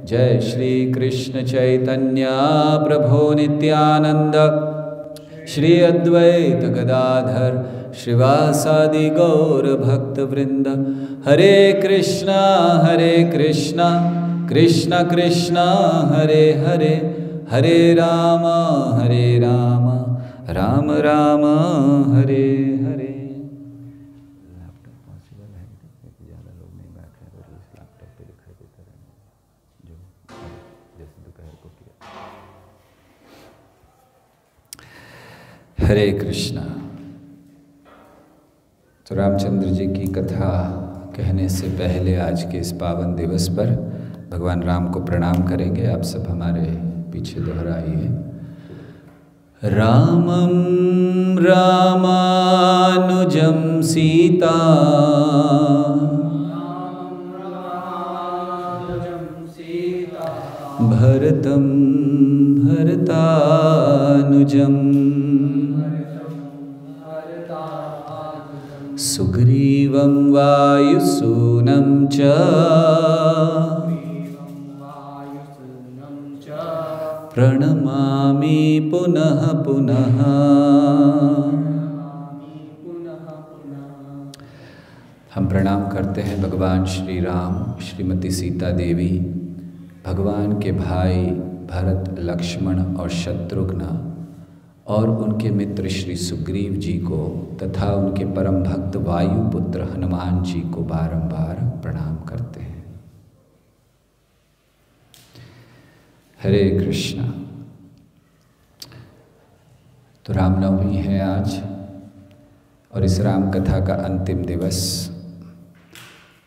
जय श्री कृष्ण चैतन्य प्रभु नित्यानंद, श्री अद्वैत गदाधर श्रीवासादि गौर भक्त वृंद। हरे कृष्णा कृष्ण कृष्ण हरे हरे, हरे राम राम राम हरे हरे। लैपटॉप पॉसिबल है कि ज़्यादा लोग नहीं बैठे और इस लैपटॉप पे दिखाई देता रहना जो जैसे दोपहर को किया। हरे कृष्णा। तो रामचंद्र जी की कथा कहने से पहले आज के इस पावन दिवस पर भगवान राम को प्रणाम करेंगे। आप सब हमारे पीछे दोहराइए। रामं रामानुजं सीता भरतं भरतानुजं सुग्रीवं वायुसूनं च प्रणमामि पुनः पुनः। हम प्रणाम करते हैं भगवान श्री राम, श्रीमती सीता देवी, भगवान के भाई भरत, लक्ष्मण और शत्रुघ्न और उनके मित्र श्री सुग्रीव जी को तथा उनके परम भक्त वायुपुत्र हनुमान जी को बारंबार प्रणाम करते हैं। हरे कृष्णा। तो रामनवमी है आज और इस राम कथा का अंतिम दिवस।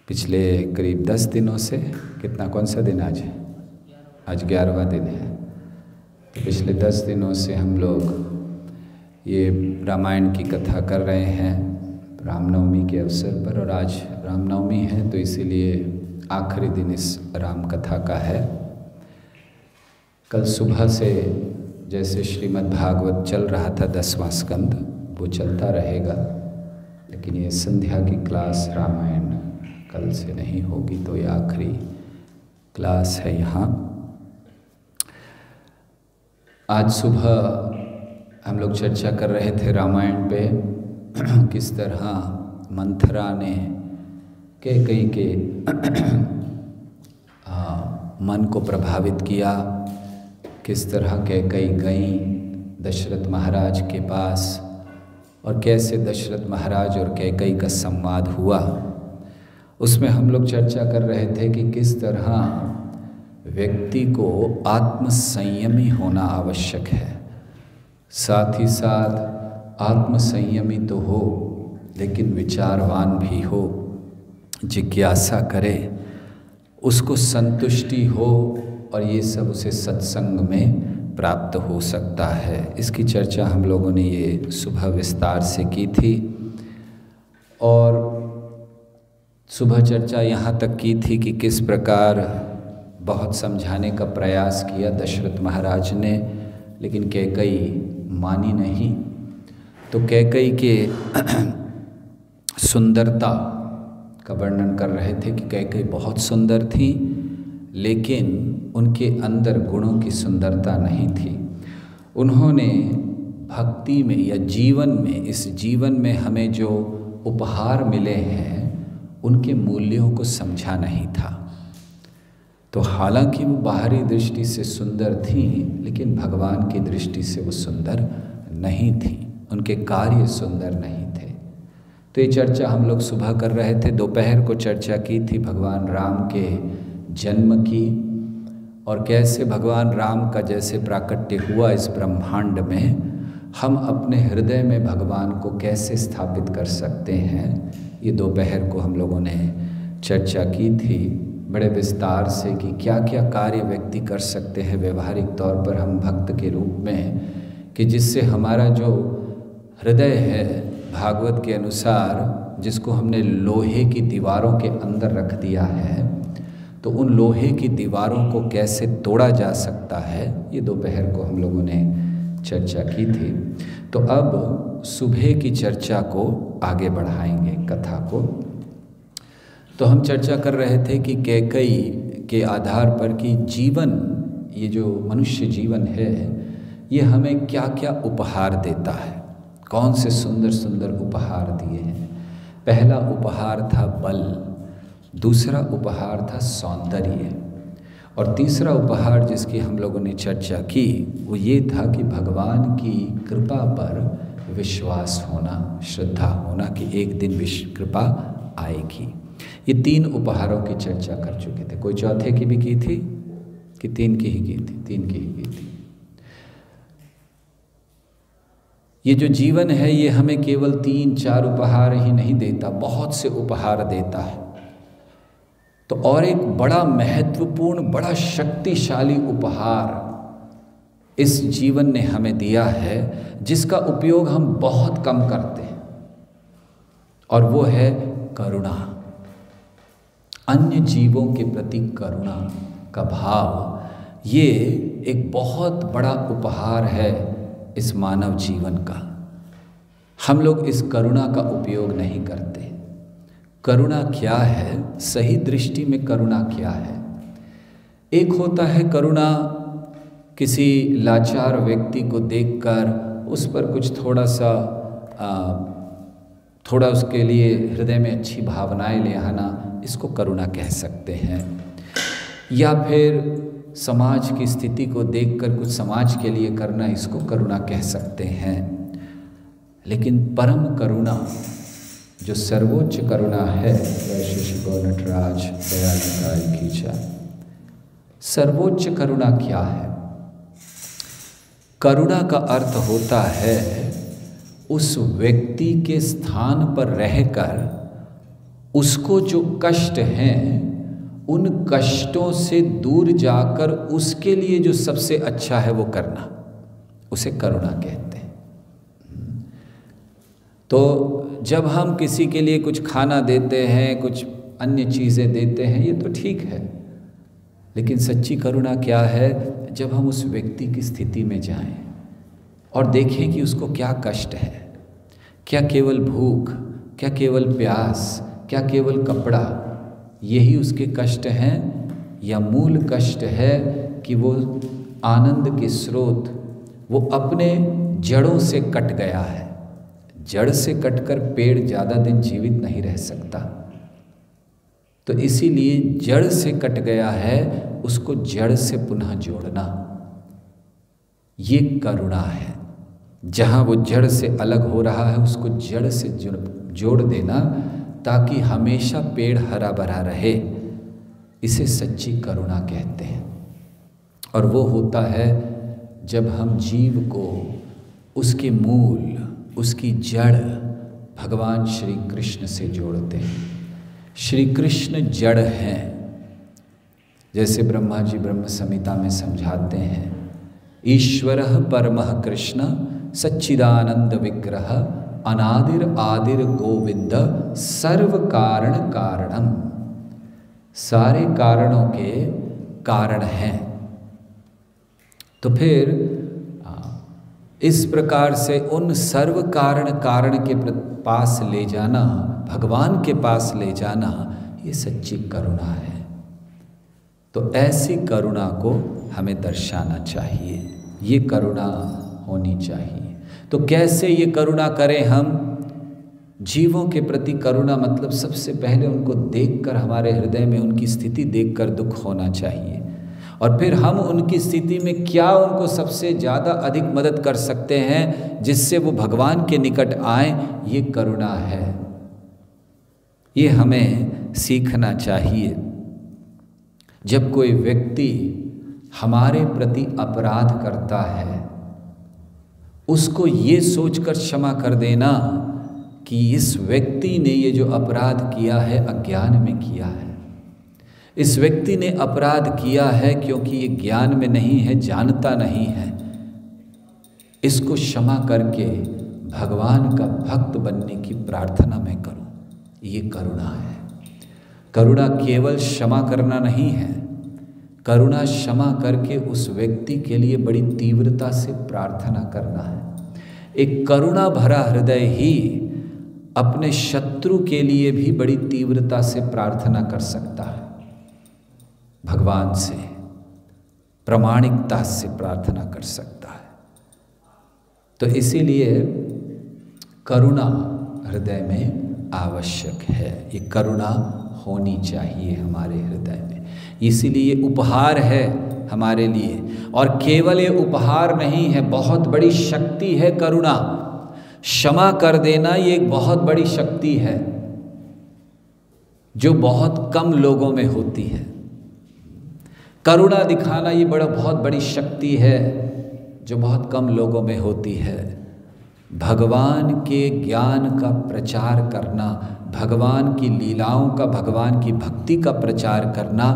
पिछले करीब 10 दिनों से कौन सा दिन आज है? आज 11वां दिन है। तो पिछले 10 दिनों से हम लोग ये रामायण की कथा कर रहे हैं रामनवमी के अवसर पर, और आज रामनवमी है तो इसीलिए आखिरी दिन इस राम कथा का है। कल सुबह से जैसे श्रीमद् भागवत चल रहा था 10वां स्कंद, वो चलता रहेगा, लेकिन ये संध्या की क्लास रामायण कल से नहीं होगी, तो ये आखिरी क्लास है यहाँ। आज सुबह हम लोग चर्चा कर रहे थे रामायण पे, किस तरह मंथरा ने कैकेयी के मन को प्रभावित किया, किस तरह कैकेयी गई दशरथ महाराज के पास और कैसे दशरथ महाराज और कैकेयी का संवाद हुआ। उसमें हम लोग चर्चा कर रहे थे कि किस तरह व्यक्ति को आत्मसंयमी होना आवश्यक है। साथ ही साथ आत्मसंयमी तो हो लेकिन विचारवान भी हो, जिज्ञासा करे, उसको संतुष्टि हो, और ये सब उसे सत्संग में प्राप्त हो सकता है। इसकी चर्चा हम लोगों ने ये सुबह विस्तार से की थी। और सुबह चर्चा यहाँ तक की थी कि किस प्रकार बहुत समझाने का प्रयास किया दशरथ महाराज ने, लेकिन कैकेयी मानी नहीं। तो कैकेयी के सुंदरता का वर्णन कर रहे थे कि कैकेयी बहुत सुंदर थी, लेकिन उनके अंदर गुणों की सुंदरता नहीं थी। उन्होंने भक्ति में या जीवन में, इस जीवन में हमें जो उपहार मिले हैं उनके मूल्यों को समझा नहीं था। तो हालांकि वो बाहरी दृष्टि से सुंदर थी, लेकिन भगवान की दृष्टि से वो सुंदर नहीं थी, उनके कार्य सुंदर नहीं थे। तो ये चर्चा हम लोग सुबह कर रहे थे। दोपहर को चर्चा की थी भगवान राम के जन्म की, और कैसे भगवान राम का जैसे प्राकट्य हुआ इस ब्रह्मांड में, हम अपने हृदय में भगवान को कैसे स्थापित कर सकते हैं। ये दोपहर को हम लोगों ने चर्चा की थी बड़े विस्तार से कि क्या क्या कार्य व्यक्ति कर सकते हैं व्यवहारिक तौर पर हम भक्त के रूप में, कि जिससे हमारा जो हृदय है भागवत के अनुसार, जिसको हमने लोहे की दीवारों के अंदर रख दिया है, तो उन लोहे की दीवारों को कैसे तोड़ा जा सकता है, ये दोपहर को हम लोगों ने चर्चा की थी। तो अब सुबह की चर्चा को आगे बढ़ाएंगे, कथा को। तो हम चर्चा कर रहे थे कि कैकेयी के आधार पर कि जीवन, ये जो मनुष्य जीवन है, ये हमें क्या क्या उपहार देता है, कौन से सुंदर सुंदर उपहार दिए हैं। पहला उपहार था बल, दूसरा उपहार था सौंदर्य, और तीसरा उपहार जिसकी हम लोगों ने चर्चा की वो ये था कि भगवान की कृपा पर विश्वास होना, श्रद्धा होना कि एक दिन विश्व कृपा आएगी। ये 3 उपहारों की चर्चा कर चुके थे। कोई चौथे की भी की थी कि 3 की ही की थी? 3 की ही की थी। ये जो जीवन है ये हमें केवल 3-4 उपहार ही नहीं देता, बहुत से उपहार देता है। तो और एक बड़ा महत्वपूर्ण, बड़ा शक्तिशाली उपहार इस जीवन ने हमें दिया है, जिसका उपयोग हम बहुत कम करते हैं, और वो है करुणा। अन्य जीवों के प्रति करुणा का भाव, ये एक बहुत बड़ा उपहार है इस मानव जीवन का। हम लोग इस करुणा का उपयोग नहीं करते। करुणा क्या है? सही दृष्टि में करुणा क्या है? एक होता है करुणा किसी लाचार व्यक्ति को देखकर उस पर कुछ थोड़ा उसके लिए हृदय में अच्छी भावनाएं ले आना, इसको करुणा कह सकते हैं। या फिर समाज की स्थिति को देखकर कुछ समाज के लिए करना, इसको करुणा कह सकते हैं। लेकिन परम करुणा, जो सर्वोच्च करुणा है, नटराज दयालुताई की जाए। सर्वोच्च करुणा क्या है? करुणा का अर्थ होता है उस व्यक्ति के स्थान पर रहकर उसको जो कष्ट हैं, उन कष्टों से दूर जाकर उसके लिए जो सबसे अच्छा है वो करना, उसे करुणा कहते हैं। तो जब हम किसी के लिए कुछ खाना देते हैं, कुछ अन्य चीज़ें देते हैं, ये तो ठीक है, लेकिन सच्ची करुणा क्या है? जब हम उस व्यक्ति की स्थिति में जाएं और देखें कि उसको क्या कष्ट है, क्या केवल भूख, क्या केवल प्यास, क्या केवल कपड़ा, यही उसके कष्ट हैं, या मूल कष्ट है कि वो आनंद के स्रोत, वो अपने जड़ों से कट गया है। जड़ से कटकर पेड़ ज़्यादा दिन जीवित नहीं रह सकता, तो इसीलिए जड़ से कट गया है, उसको जड़ से पुनः जोड़ना, ये करुणा है। जहाँ वो जड़ से अलग हो रहा है उसको जड़ से जोड़ देना, ताकि हमेशा पेड़ हरा भरा रहे, इसे सच्ची करुणा कहते हैं। और वो होता है जब हम जीव को उसके मूल, उसकी जड़ भगवान श्री कृष्ण से जोड़ते हैं। श्री कृष्ण जड़ हैं, जैसे ब्रह्मा जी ब्रह्म संहिता में समझाते हैं, ईश्वरः परमः कृष्ण सच्चिदानंद विग्रह अनादिर आदिर गोविंद सर्व कारण कारणम। सारे कारणों के कारण हैं। तो फिर इस प्रकार से उन सर्व कारण के पास ले जाना, भगवान के पास ले जाना, ये सच्ची करुणा है। तो ऐसी करुणा को हमें दर्शाना चाहिए, ये करुणा होनी चाहिए। तो कैसे ये करुणा करें हम? जीवों के प्रति करुणा मतलब सबसे पहले उनको देखकर, हमारे हृदय में उनकी स्थिति देखकर दुख होना चाहिए, और फिर हम उनकी स्थिति में क्या उनको सबसे ज़्यादा अधिक मदद कर सकते हैं जिससे वो भगवान के निकट आए, ये करुणा है। ये हमें सीखना चाहिए। जब कोई व्यक्ति हमारे प्रति अपराध करता है, उसको ये सोचकर क्षमा कर देना कि इस व्यक्ति ने ये जो अपराध किया है अज्ञान में किया है, इस व्यक्ति ने अपराध किया है क्योंकि ये ज्ञान में नहीं है, जानता नहीं है। इसको क्षमा करके भगवान का भक्त बनने की प्रार्थना मैं करूं, ये करुणा है। करुणा केवल क्षमा करना नहीं है, करुणा क्षमा करके उस व्यक्ति के लिए बड़ी तीव्रता से प्रार्थना करना है। एक करुणा भरा हृदय ही अपने शत्रु के लिए भी बड़ी तीव्रता से प्रार्थना कर सकता है। भगवान से प्रामाणिकता से प्रार्थना कर सकता है। तो इसीलिए करुणा हृदय में आवश्यक है। ये करुणा होनी चाहिए हमारे हृदय में। इसीलिए उपहार है हमारे लिए, और केवल ये उपहार नहीं है, बहुत बड़ी शक्ति है करुणा। क्षमा कर देना ये एक बहुत बड़ी शक्ति है जो बहुत कम लोगों में होती है। करुणा दिखाना ये बहुत बड़ी शक्ति है जो बहुत कम लोगों में होती है। भगवान के ज्ञान का प्रचार करना, भगवान की लीलाओं का, भगवान की भक्ति का प्रचार करना,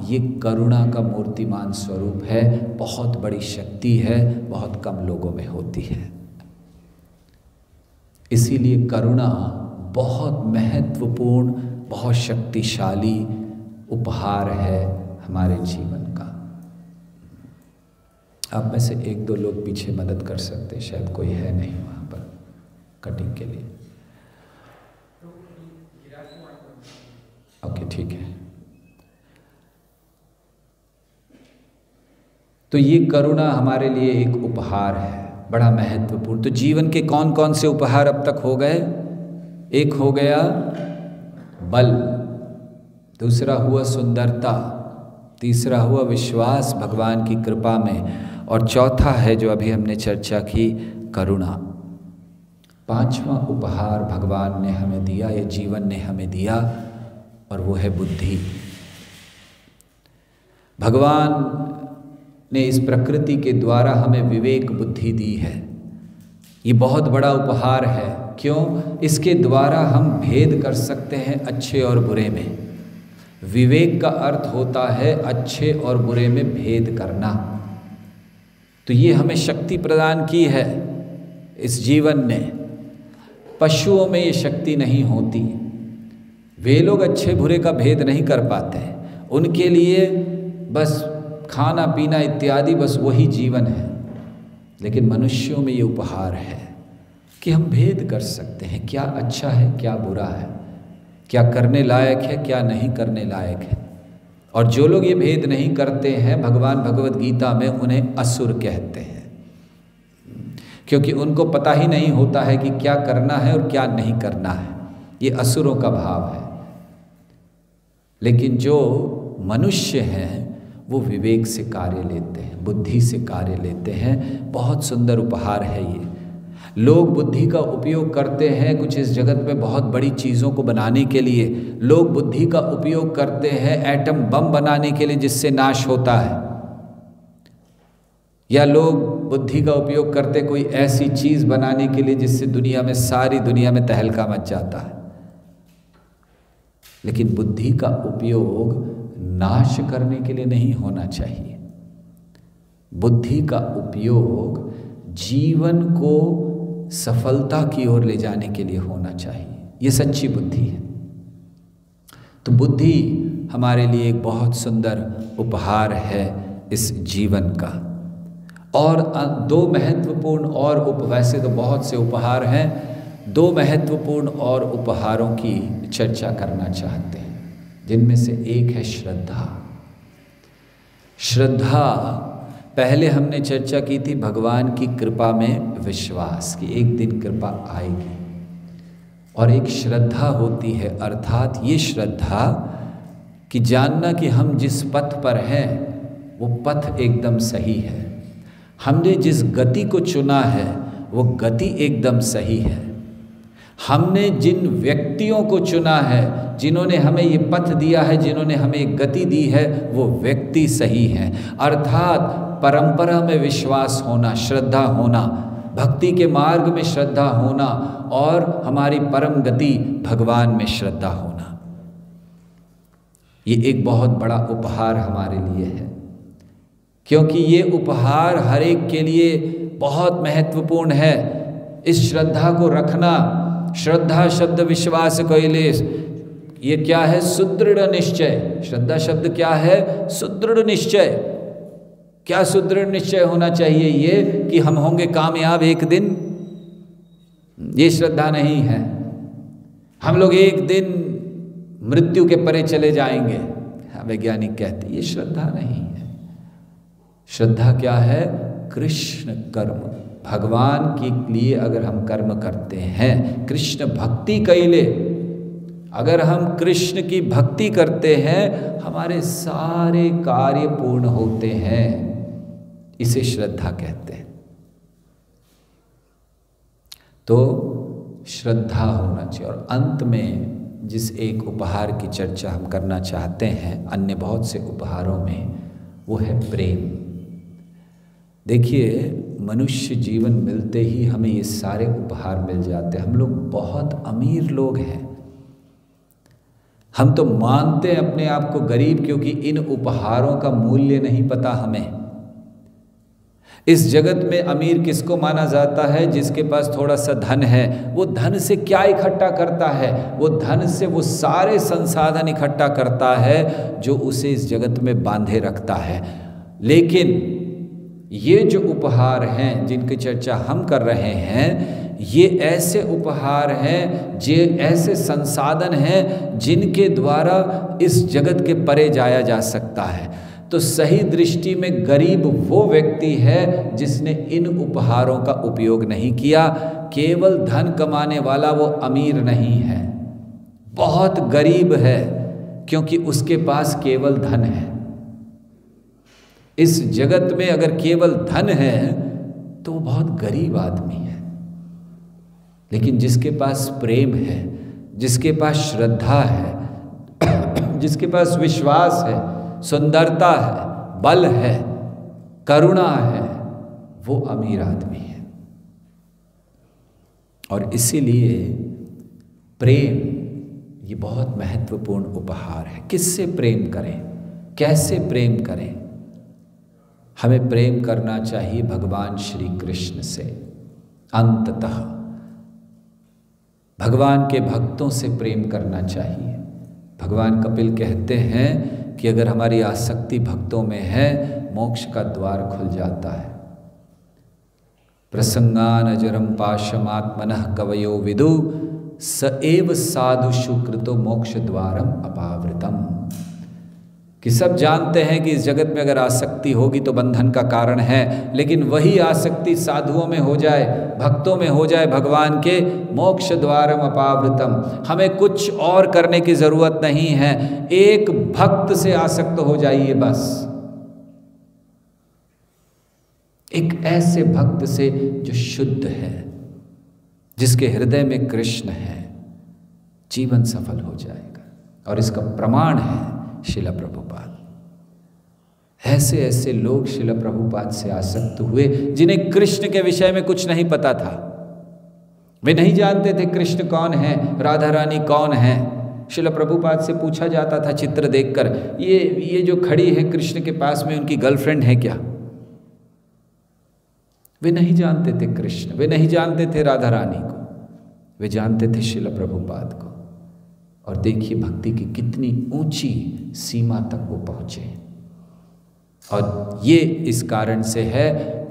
ये करुणा का मूर्तिमान स्वरूप है। बहुत बड़ी शक्ति है, बहुत कम लोगों में होती है। इसीलिए करुणा बहुत महत्वपूर्ण, बहुत शक्तिशाली उपहार है हमारे जीवन का। आप में से एक दो लोग पीछे मदद कर सकते, शायद कोई है नहीं वहाँ पर कटिंग के लिए। ओके, ठीक है। तो ये करुणा हमारे लिए एक उपहार है, बड़ा महत्वपूर्ण। तो जीवन के कौन कौन से उपहार अब तक हो गए? एक हो गया बल, दूसरा हुआ सुंदरता, तीसरा हुआ विश्वास भगवान की कृपा में, और चौथा है जो अभी हमने चर्चा की, करुणा। पांचवा उपहार भगवान ने हमें दिया, ये जीवन ने हमें दिया, और वो है बुद्धि। भगवान ने इस प्रकृति के द्वारा हमें विवेक बुद्धि दी है। ये बहुत बड़ा उपहार है। क्यों? इसके द्वारा हम भेद कर सकते हैं अच्छे और बुरे में। विवेक का अर्थ होता है अच्छे और बुरे में भेद करना। तो ये हमें शक्ति प्रदान की है इस जीवन ने। पशुओं में ये शक्ति नहीं होती, वे लोग अच्छे बुरे का भेद नहीं कर पाते। उनके लिए बस खाना पीना इत्यादि बस वही जीवन है। लेकिन मनुष्यों में ये उपहार है कि हम भेद कर सकते हैं, क्या अच्छा है क्या बुरा है, क्या करने लायक है क्या नहीं करने लायक है। और जो लोग ये भेद नहीं करते हैं, भगवान भगवत गीता में उन्हें असुर कहते हैं, क्योंकि उनको पता ही नहीं होता है कि क्या करना है और क्या नहीं करना है। ये असुरों का भाव है। लेकिन जो मनुष्य हैं वो विवेक से कार्य लेते हैं, बुद्धि से कार्य लेते हैं। बहुत सुंदर उपहार है ये। लोग बुद्धि का उपयोग करते हैं कुछ इस जगत में बहुत बड़ी चीज़ों को बनाने के लिए। लोग बुद्धि का उपयोग करते हैं एटम बम बनाने के लिए जिससे नाश होता है, या लोग बुद्धि का उपयोग करते कोई ऐसी चीज़ बनाने के लिए जिससे दुनिया में, सारी दुनिया में तहलका मच जाता है। लेकिन बुद्धि का उपयोग नाश करने के लिए नहीं होना चाहिए। बुद्धि का उपयोग जीवन को सफलता की ओर ले जाने के लिए होना चाहिए। ये सच्ची बुद्धि है। तो बुद्धि हमारे लिए एक बहुत सुंदर उपहार है इस जीवन का। और दो महत्वपूर्ण और वैसे तो बहुत से उपहार हैं, दो महत्वपूर्ण और उपहारों की चर्चा करना चाहते हैं, जिनमें से एक है श्रद्धा। श्रद्धा, पहले हमने चर्चा की थी भगवान की कृपा में विश्वास कि एक दिन कृपा आएगी, और एक श्रद्धा होती है, अर्थात ये श्रद्धा कि जानना कि हम जिस पथ पर हैं वो पथ एकदम सही है, हमने जिस गति को चुना है वो गति एकदम सही है, हमने जिन व्यक्तियों को चुना है, जिन्होंने हमें ये पथ दिया है, जिन्होंने हमें एक गति दी है, वो व्यक्ति सही हैं। अर्थात परंपरा में विश्वास होना, श्रद्धा होना, भक्ति के मार्ग में श्रद्धा होना, और हमारी परम गति भगवान में श्रद्धा होना, ये एक बहुत बड़ा उपहार हमारे लिए है। क्योंकि ये उपहार हर एक के लिए बहुत महत्वपूर्ण है। इस श्रद्धा को रखना, श्रद्धा शब्द विश्वास कैलेश, ये क्या है? सुदृढ़ निश्चय। श्रद्धा शब्द क्या है? सुदृढ़ निश्चय। क्या सुदृढ़ निश्चय होना चाहिए? ये कि हम होंगे कामयाब एक दिन, ये श्रद्धा नहीं है। हम लोग एक दिन मृत्यु के परे चले जाएंगे, वैज्ञानिक कहते हैं ये श्रद्धा नहीं है। श्रद्धा क्या है? कृष्ण कर्म। भगवान के लिए अगर हम कर्म करते हैं, कृष्ण भक्ति कैले, अगर हम कृष्ण की भक्ति करते हैं, हमारे सारे कार्य पूर्ण होते हैं। इसे श्रद्धा कहते हैं। तो श्रद्धा होना चाहिए। और अंत में जिस एक उपहार की चर्चा हम करना चाहते हैं, अन्य बहुत से उपहारों में, वो है प्रेम। देखिए, मनुष्य जीवन मिलते ही हमें ये सारे उपहार मिल जाते हैं। हम लोग बहुत अमीर लोग हैं। हम तो मानते हैं अपने आप को गरीब, क्योंकि इन उपहारों का मूल्य नहीं पता हमें। इस जगत में अमीर किसको माना जाता है? जिसके पास थोड़ा सा धन है। वो धन से क्या इकट्ठा करता है? वो धन से वो सारे संसाधन इकट्ठा करता है जो उसे इस जगत में बांधे रखता है। लेकिन ये जो उपहार हैं जिनकी चर्चा हम कर रहे हैं, ये ऐसे उपहार हैं, ये ऐसे संसाधन हैं जिनके द्वारा इस जगत के परे जाया जा सकता है। तो सही दृष्टि में गरीब वो व्यक्ति है जिसने इन उपहारों का उपयोग नहीं किया। केवल धन कमाने वाला वो अमीर नहीं है, बहुत गरीब है, क्योंकि उसके पास केवल धन है। इस जगत में अगर केवल धन है तो वो बहुत गरीब आदमी है। लेकिन जिसके पास प्रेम है, जिसके पास श्रद्धा है, जिसके पास विश्वास है, सुंदरता है, बल है, करुणा है, वो अमीर आदमी है। और इसीलिए प्रेम ये बहुत महत्वपूर्ण उपहार है। किससे प्रेम करें, कैसे प्रेम करें? हमें प्रेम करना चाहिए भगवान श्री कृष्ण से। अंततः भगवान के भक्तों से प्रेम करना चाहिए। भगवान कपिल कहते हैं कि अगर हमारी आसक्ति भक्तों में है, मोक्ष का द्वार खुल जाता है। प्रसंगान अजरम पाशमात्मनः कवयो विदु स एव साधु सुकृतो मोक्ष द्वारम अपावृतम। कि सब जानते हैं कि इस जगत में अगर आसक्ति होगी तो बंधन का कारण है, लेकिन वही आसक्ति साधुओं में हो जाए, भक्तों में हो जाए भगवान के, मोक्ष द्वारम अपावृतम। हमें कुछ और करने की जरूरत नहीं है, एक भक्त से आसक्त हो जाइए बस। एक ऐसे भक्त से जो शुद्ध है, जिसके हृदय में कृष्ण है, जीवन सफल हो जाएगा। और इसका प्रमाण है शिला प्रभुपाद। ऐसे ऐसे लोग शिला प्रभुपाद से आसक्त हुए जिन्हें कृष्ण के विषय में कुछ नहीं पता था। वे नहीं जानते थे कृष्ण कौन है, राधा रानी कौन है। शिला प्रभुपाद से पूछा जाता था चित्र देखकर, ये जो खड़ी है कृष्ण के पास में, उनकी गर्लफ्रेंड है क्या? वे नहीं जानते थे कृष्ण, वे नहीं जानते थे राधा रानी को, वे जानते थे शिला प्रभुपाद को। और देखिए भक्ति की कितनी ऊंची सीमा तक वो पहुंचे। और ये इस कारण से है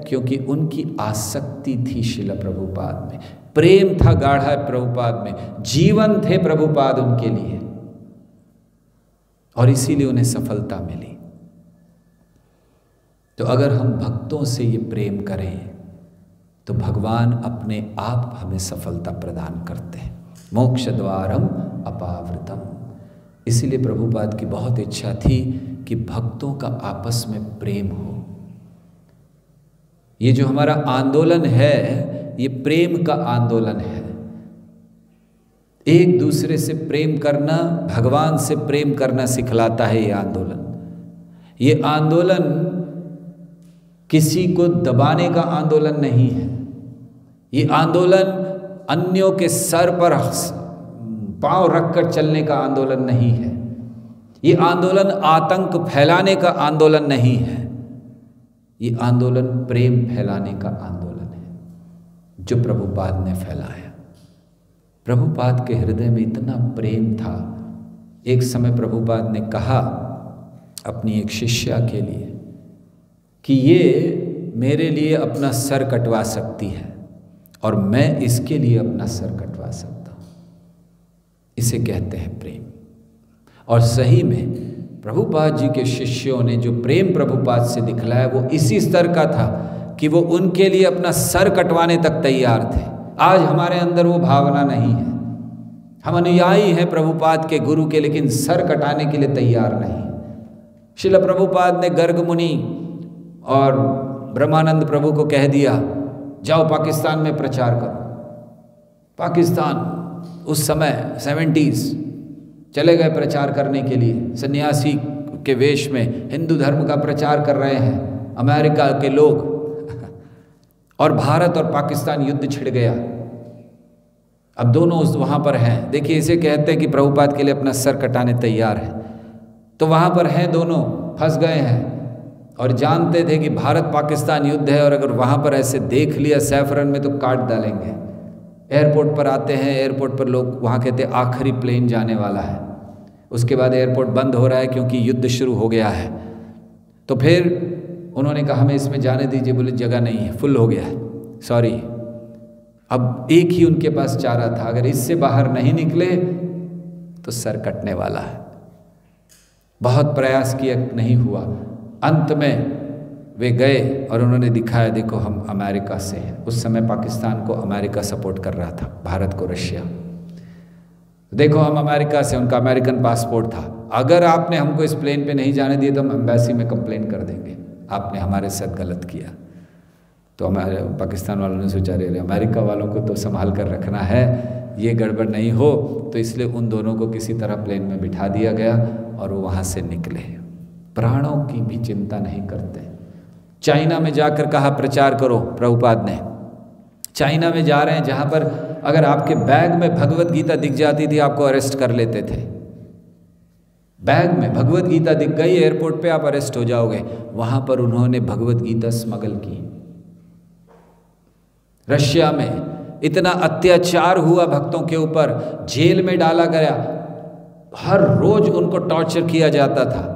क्योंकि उनकी आसक्ति थी शिला प्रभुपाद में, प्रेम था गाढ़ा प्रभुपाद में, जीवन थे प्रभुपाद उनके लिए, और इसीलिए उन्हें सफलता मिली। तो अगर हम भक्तों से ये प्रेम करें तो भगवान अपने आप हमें सफलता प्रदान करते हैं। मोक्ष द्वारम अपावृतम। इसीलिए प्रभुपाद की बहुत इच्छा थी कि भक्तों का आपस में प्रेम हो। ये जो हमारा आंदोलन है, ये प्रेम का आंदोलन है। एक दूसरे से प्रेम करना, भगवान से प्रेम करना सिखलाता है ये आंदोलन। ये आंदोलन किसी को दबाने का आंदोलन नहीं है। ये आंदोलन अन्यों के सर पर पांव रखकर चलने का आंदोलन नहीं है। ये आंदोलन आतंक फैलाने का आंदोलन नहीं है। ये आंदोलन प्रेम फैलाने का आंदोलन है जो प्रभुपाद ने फैलाया। प्रभुपाद के हृदय में इतना प्रेम था। एक समय प्रभुपाद ने कहा अपनी एक शिष्या के लिए कि ये मेरे लिए अपना सर कटवा सकती है और मैं इसके लिए अपना सर कटवा सकता हूँ। इसे कहते हैं प्रेम। और सही में प्रभुपाद जी के शिष्यों ने जो प्रेम प्रभुपाद से दिखलाया वो इसी स्तर का था कि वो उनके लिए अपना सर कटवाने तक तैयार थे। आज हमारे अंदर वो भावना नहीं है। हम अनुयायी हैं प्रभुपाद के गुरु के, लेकिन सर कटाने के लिए तैयार नहीं। श्रील प्रभुपाद ने गर्ग मुनि और ब्रह्मानंद प्रभु को कह दिया, जाओ पाकिस्तान में प्रचार करो। पाकिस्तान उस समय 70s चले गए प्रचार करने के लिए, सन्यासी के वेश में हिंदू धर्म का प्रचार कर रहे हैं अमेरिका के लोग। और भारत और पाकिस्तान युद्ध छिड़ गया। अब दोनों वहाँ पर हैं। देखिए, इसे कहते हैं कि प्रभुपाद के लिए अपना सर कटाने तैयार है। तो वहाँ पर हैं, दोनों फंस गए हैं और जानते थे कि भारत पाकिस्तान युद्ध है, और अगर वहाँ पर ऐसे देख लिया सैफरन में तो काट डालेंगे। एयरपोर्ट पर आते हैं, एयरपोर्ट पर लोग वहाँ कहते हैं आखिरी प्लेन जाने वाला है। उसके बाद एयरपोर्ट बंद हो रहा है क्योंकि युद्ध शुरू हो गया है। तो फिर उन्होंने कहा हमें इसमें जाने दीजिए। बोले जगह नहीं है, फुल हो गया है, सॉरी। अब एक ही उनके पास चारा था, अगर इससे बाहर नहीं निकले तो सर कटने वाला है। बहुत प्रयास किया, नहीं हुआ। अंत में वे गए और उन्होंने दिखाया, देखो हम अमेरिका से हैं। उस समय पाकिस्तान को अमेरिका सपोर्ट कर रहा था, भारत को रशिया। देखो हम अमेरिका से, उनका अमेरिकन पासपोर्ट था। अगर आपने हमको इस प्लेन पे नहीं जाने दिए तो हम एम्बेसी में कंप्लेन कर देंगे, आपने हमारे साथ गलत किया। तो हमारे पाकिस्तान वालों ने सोचा, अरे अमेरिका वालों को तो संभाल कर रखना है, ये गड़बड़ नहीं हो। तो इसलिए उन दोनों को किसी तरह प्लेन में बिठा दिया गया और वो वहाँ से निकले। प्राणों की भी चिंता नहीं करते। चाइना में जाकर कहा प्रचार करो, प्रभुपाद ने। चाइना में जा रहे हैं जहाँ पर अगर आपके बैग में भगवत गीता दिख जाती थी आपको अरेस्ट कर लेते थे। बैग में भगवत गीता दिख गई, एयरपोर्ट पे आप अरेस्ट हो जाओगे। वहाँ पर उन्होंने भगवत गीता स्मगल की। रशिया में इतना अत्याचार हुआ भक्तों के ऊपर, जेल में डाला गया। हर रोज उनको टॉर्चर किया जाता था,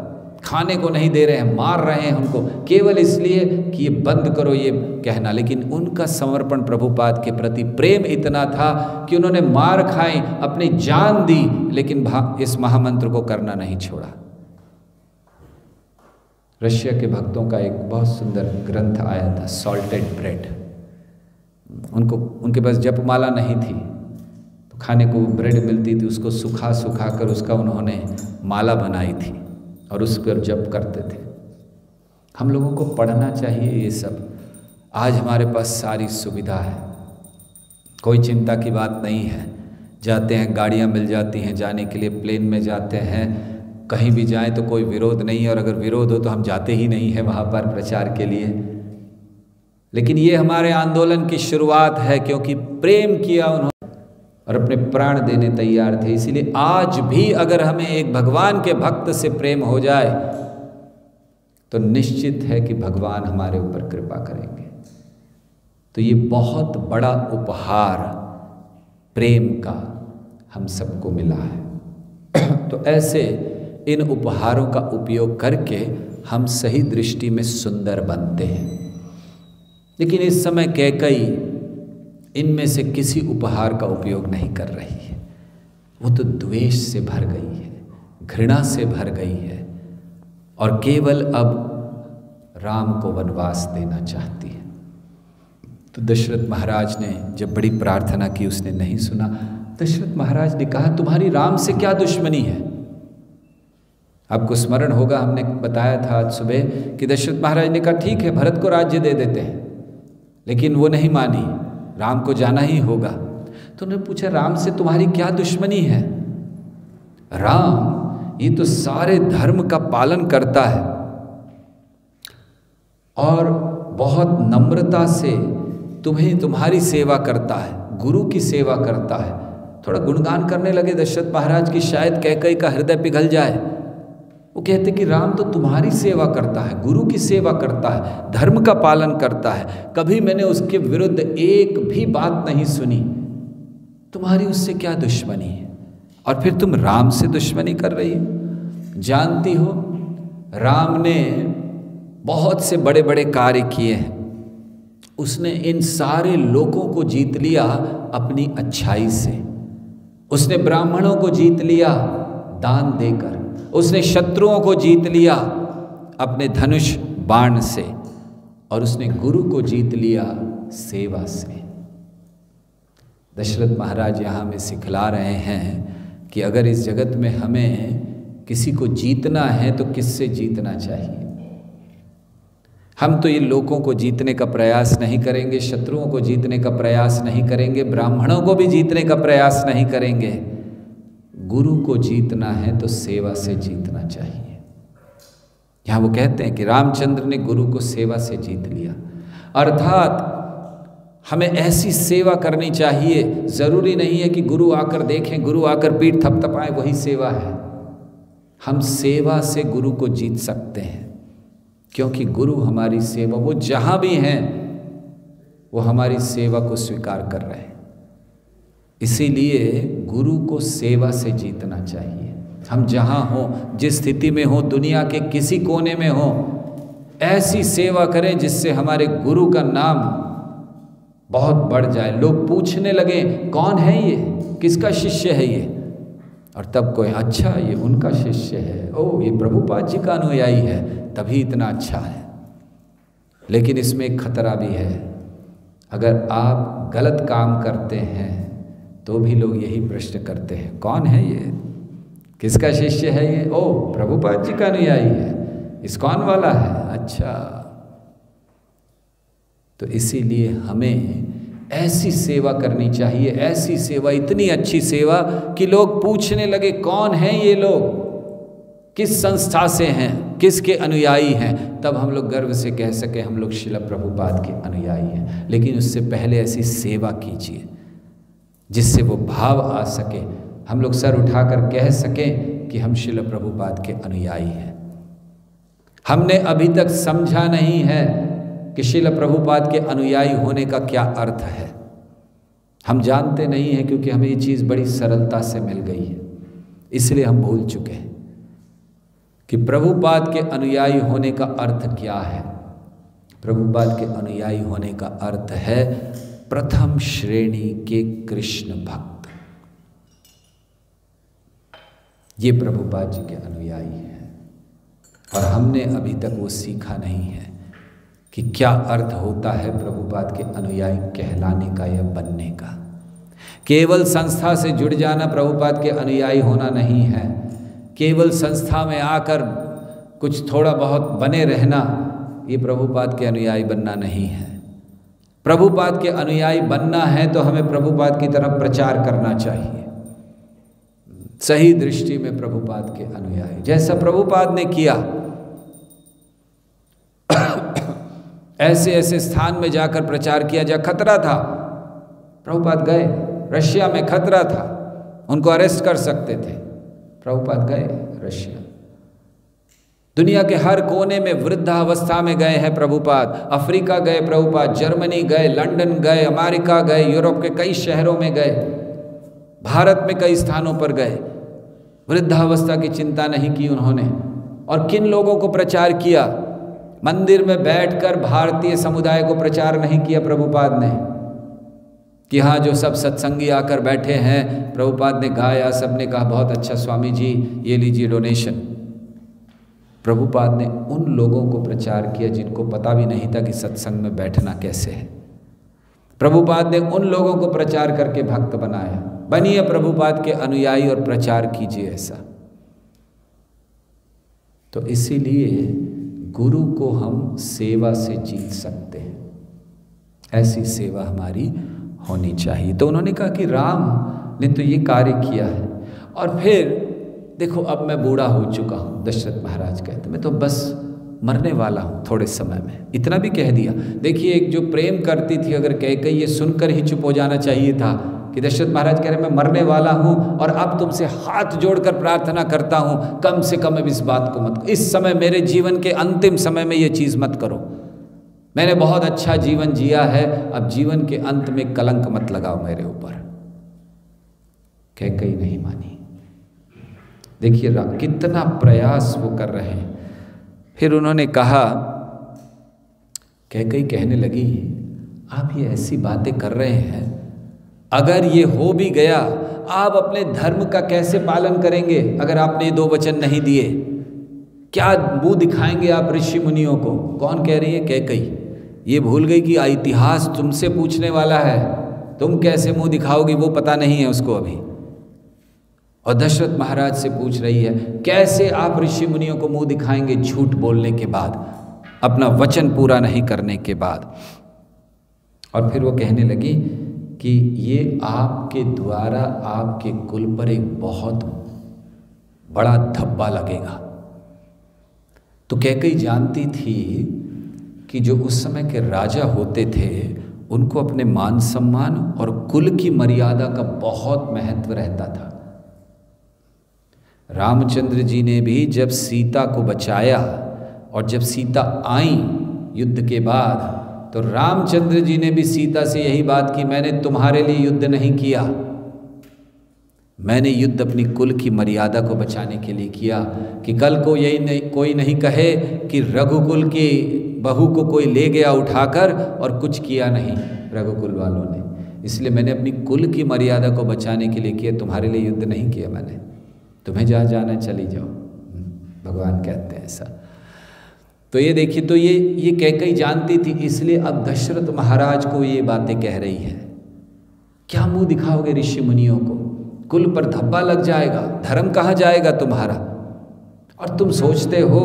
खाने को नहीं दे रहे हैं, मार रहे हैं उनको, केवल इसलिए कि ये बंद करो ये कहना। लेकिन उनका समर्पण प्रभुपाद के प्रति प्रेम इतना था कि उन्होंने मार खाई, अपनी जान दी, लेकिन इस महामंत्र को करना नहीं छोड़ा। रशिया के भक्तों का एक बहुत सुंदर ग्रंथ आया था, सॉल्टेड ब्रेड। उनके पास जपमाला नहीं थी, तो खाने को ब्रेड मिलती थी, उसको सुखा सुखा कर उसका उन्होंने माला बनाई थी और उस पर जप करते थे। हम लोगों को पढ़ना चाहिए ये सब। आज हमारे पास सारी सुविधा है, कोई चिंता की बात नहीं है। जाते हैं, गाड़ियाँ मिल जाती हैं जाने के लिए, प्लेन में जाते हैं, कहीं भी जाएं तो कोई विरोध नहीं है। और अगर विरोध हो तो हम जाते ही नहीं हैं वहाँ पर प्रचार के लिए। लेकिन ये हमारे आंदोलन की शुरुआत है, क्योंकि प्रेम किया उन्होंने और अपने प्राण देने तैयार थे। इसीलिए आज भी अगर हमें एक भगवान के भक्त से प्रेम हो जाए तो निश्चित है कि भगवान हमारे ऊपर कृपा करेंगे। तो ये बहुत बड़ा उपहार प्रेम का हम सबको मिला है। तो ऐसे इन उपहारों का उपयोग करके हम सही दृष्टि में सुंदर बनते हैं। लेकिन इस समय कैकेयी इनमें से किसी उपहार का उपयोग नहीं कर रही है। वो तो द्वेष से भर गई है, घृणा से भर गई है और केवल अब राम को वनवास देना चाहती है। तो दशरथ महाराज ने जब बड़ी प्रार्थना की, उसने नहीं सुना। दशरथ महाराज ने कहा, तुम्हारी राम से क्या दुश्मनी है? आपको स्मरण होगा, हमने बताया था आज सुबह कि दशरथ महाराज ने कहा ठीक है, भरत को राज्य दे देते हैं, लेकिन वो नहीं मानी, राम को जाना ही होगा। तो उन्होंने पूछा, राम से तुम्हारी क्या दुश्मनी है? राम ये तो सारे धर्म का पालन करता है और बहुत नम्रता से तुम्हें तुम्हारी सेवा करता है, गुरु की सेवा करता है। थोड़ा गुणगान करने लगे दशरथ महाराज की, शायद कैकेयी का हृदय पिघल जाए। वो कहते कि राम तो तुम्हारी सेवा करता है, गुरु की सेवा करता है, धर्म का पालन करता है, कभी मैंने उसके विरुद्ध एक भी बात नहीं सुनी, तुम्हारी उससे क्या दुश्मनी है? और फिर तुम राम से दुश्मनी कर रही हो। जानती हो, राम ने बहुत से बड़े बड़े कार्य किए हैं। उसने इन सारे लोगों को जीत लिया अपनी अच्छाई से। उसने ब्राह्मणों को जीत लिया दान देकर, उसने शत्रुओं को जीत लिया अपने धनुष बाण से, और उसने गुरु को जीत लिया सेवा से। दशरथ महाराज यहाँ में सिखला रहे हैं कि अगर इस जगत में हमें किसी को जीतना है तो किससे जीतना चाहिए। हम तो इन लोगों को जीतने का प्रयास नहीं करेंगे, शत्रुओं को जीतने का प्रयास नहीं करेंगे, ब्राह्मणों को भी जीतने का प्रयास नहीं करेंगे। गुरु को जीतना है तो सेवा से जीतना चाहिए। यहाँ वो कहते हैं कि रामचंद्र ने गुरु को सेवा से जीत लिया, अर्थात हमें ऐसी सेवा करनी चाहिए। ज़रूरी नहीं है कि गुरु आकर देखें, गुरु आकर पीठ थपथपाएं वही सेवा है। हम सेवा से गुरु को जीत सकते हैं, क्योंकि गुरु हमारी सेवा, वो जहाँ भी हैं वो हमारी सेवा को स्वीकार कर रहे हैं। इसीलिए गुरु को सेवा से जीतना चाहिए। हम जहाँ हों, जिस स्थिति में हों, दुनिया के किसी कोने में हों, ऐसी सेवा करें जिससे हमारे गुरु का नाम बहुत बढ़ जाए। लोग पूछने लगे कौन है ये, किसका शिष्य है ये, और तब कोई अच्छा ये उनका शिष्य है, ओ ये प्रभुपाद जी का अनुयायी है, तभी इतना अच्छा है। लेकिन इसमें एक खतरा भी है, अगर आप गलत काम करते हैं तो भी लोग यही प्रश्न करते हैं कौन है ये, किसका शिष्य है ये, ओ प्रभुपाद जी का अनुयायी है, इस्कॉन वाला है, अच्छा। तो इसीलिए हमें ऐसी सेवा करनी चाहिए, ऐसी सेवा, इतनी अच्छी सेवा कि लोग पूछने लगे कौन हैं ये लोग, किस संस्था से हैं, किसके अनुयायी हैं, तब हम लोग गर्व से कह सके हम लोग श्रील प्रभुपाद के अनुयायी हैं। लेकिन उससे पहले ऐसी सेवा कीजिए जिससे वो भाव आ सके, हम लोग सर उठाकर कह सकें कि हम श्रील प्रभुपाद के अनुयायी हैं। हमने अभी तक समझा नहीं है कि श्रील प्रभुपाद के अनुयायी होने का क्या अर्थ है। हम जानते नहीं हैं, क्योंकि हमें ये चीज़ बड़ी सरलता से मिल गई है, इसलिए हम भूल चुके हैं कि प्रभुपाद के अनुयायी होने का अर्थ क्या है। प्रभुपाद के अनुयायी होने का अर्थ है प्रथम श्रेणी के कृष्ण भक्त। ये प्रभुपाद जी के अनुयायी हैं, और हमने अभी तक वो सीखा नहीं है कि क्या अर्थ होता है प्रभुपाद के अनुयायी कहलाने का या बनने का। केवल संस्था से जुड़ जाना प्रभुपाद के अनुयायी होना नहीं है, केवल संस्था में आकर कुछ थोड़ा बहुत बने रहना ये प्रभुपाद के अनुयायी बनना नहीं है। प्रभुपाद के अनुयायी बनना है तो हमें प्रभुपाद की तरफ प्रचार करना चाहिए, सही दृष्टि में प्रभुपाद के अनुयायी, जैसा प्रभुपाद ने किया। ऐसे ऐसे स्थान में जाकर प्रचार किया जहाँ खतरा था। प्रभुपाद गए, रशिया में खतरा था, उनको अरेस्ट कर सकते थे, प्रभुपाद गए रशिया। दुनिया के हर कोने में वृद्धावस्था में गए हैं प्रभुपाद। अफ्रीका गए प्रभुपाद, जर्मनी गए, लंदन गए, अमेरिका गए, यूरोप के कई शहरों में गए, भारत में कई स्थानों पर गए। वृद्धावस्था की चिंता नहीं की उन्होंने। और किन लोगों को प्रचार किया? मंदिर में बैठकर भारतीय समुदाय को प्रचार नहीं किया प्रभुपाद ने कि हाँ जो सब सत्संगी आकर बैठे हैं, प्रभुपाद ने गाया, सबने कहा बहुत अच्छा स्वामी जी ये लीजिए डोनेशन। प्रभुपाद ने उन लोगों को प्रचार किया जिनको पता भी नहीं था कि सत्संग में बैठना कैसे है। प्रभुपाद ने उन लोगों को प्रचार करके भक्त बनाया। बनिए प्रभुपाद के अनुयायी और प्रचार कीजिए ऐसा। तो इसीलिए गुरु को हम सेवा से जीत सकते हैं, ऐसी सेवा हमारी होनी चाहिए। तो उन्होंने कहा कि राम ने तो ये कार्य किया है, और फिर देखो अब मैं बूढ़ा हो चुका हूँ। दशरथ महाराज कहते मैं तो बस मरने वाला हूँ थोड़े समय में, इतना भी कह दिया। देखिए एक जो प्रेम करती थी, अगर कैकेयी ये सुनकर ही चुप हो जाना चाहिए था कि दशरथ महाराज कह रहे मैं मरने वाला हूँ और अब तुमसे हाथ जोड़कर प्रार्थना करता हूँ, कम से कम अब इस बात को मत, इस समय मेरे जीवन के अंतिम समय में ये चीज़ मत करो। मैंने बहुत अच्छा जीवन जिया है, अब जीवन के अंत में कलंक मत लगाओ मेरे ऊपर। कैकेयी नहीं मानी। देखिए कितना प्रयास वो कर रहे हैं। फिर उन्होंने कहा, कैकेयी कहने लगी आप ये ऐसी बातें कर रहे हैं, अगर ये हो भी गया, आप अपने धर्म का कैसे पालन करेंगे अगर आपने ये 2 वचन नहीं दिए? क्या मुंह दिखाएंगे आप ऋषि मुनियों को? कौन कह रही है? कैकई। ये भूल गई कि इतिहास तुमसे पूछने वाला है, तुम कैसे मुंह दिखाओगी वो पता नहीं है उसको अभी। और दशरथ महाराज से पूछ रही है कैसे आप ऋषि मुनियों को मुंह दिखाएंगे झूठ बोलने के बाद, अपना वचन पूरा नहीं करने के बाद। और फिर वो कहने लगी कि ये आपके द्वारा आपके कुल पर एक बहुत बड़ा धब्बा लगेगा। तो कैकई जानती थी कि जो उस समय के राजा होते थे उनको अपने मान सम्मान और कुल की मर्यादा का बहुत महत्व रहता था। रामचंद्र जी ने भी जब सीता को बचाया और जब सीता आई युद्ध के बाद, तो रामचंद्र जी ने भी सीता से यही बात की, मैंने तुम्हारे लिए युद्ध नहीं किया, मैंने युद्ध अपनी कुल की मर्यादा को बचाने के लिए किया कि कल को कोई नहीं कहे कि रघुकुल की बहू को कोई ले गया उठाकर और कुछ किया नहीं रघुकुल वालों ने। इसलिए मैंने अपनी कुल की मर्यादा को बचाने के लिए किया, तुम्हारे लिए युद्ध नहीं किया मैंने। तुम्हें जहाँ जाना चली जाओ, भगवान कहते हैं ऐसा। तो ये देखिए, तो ये कैकई जानती थी, इसलिए अब दशरथ महाराज को ये बातें कह रही है। क्या मुंह दिखाओगे ऋषि मुनियों को? कुल पर धब्बा लग जाएगा, धर्म कहाँ जाएगा तुम्हारा? और तुम सोचते हो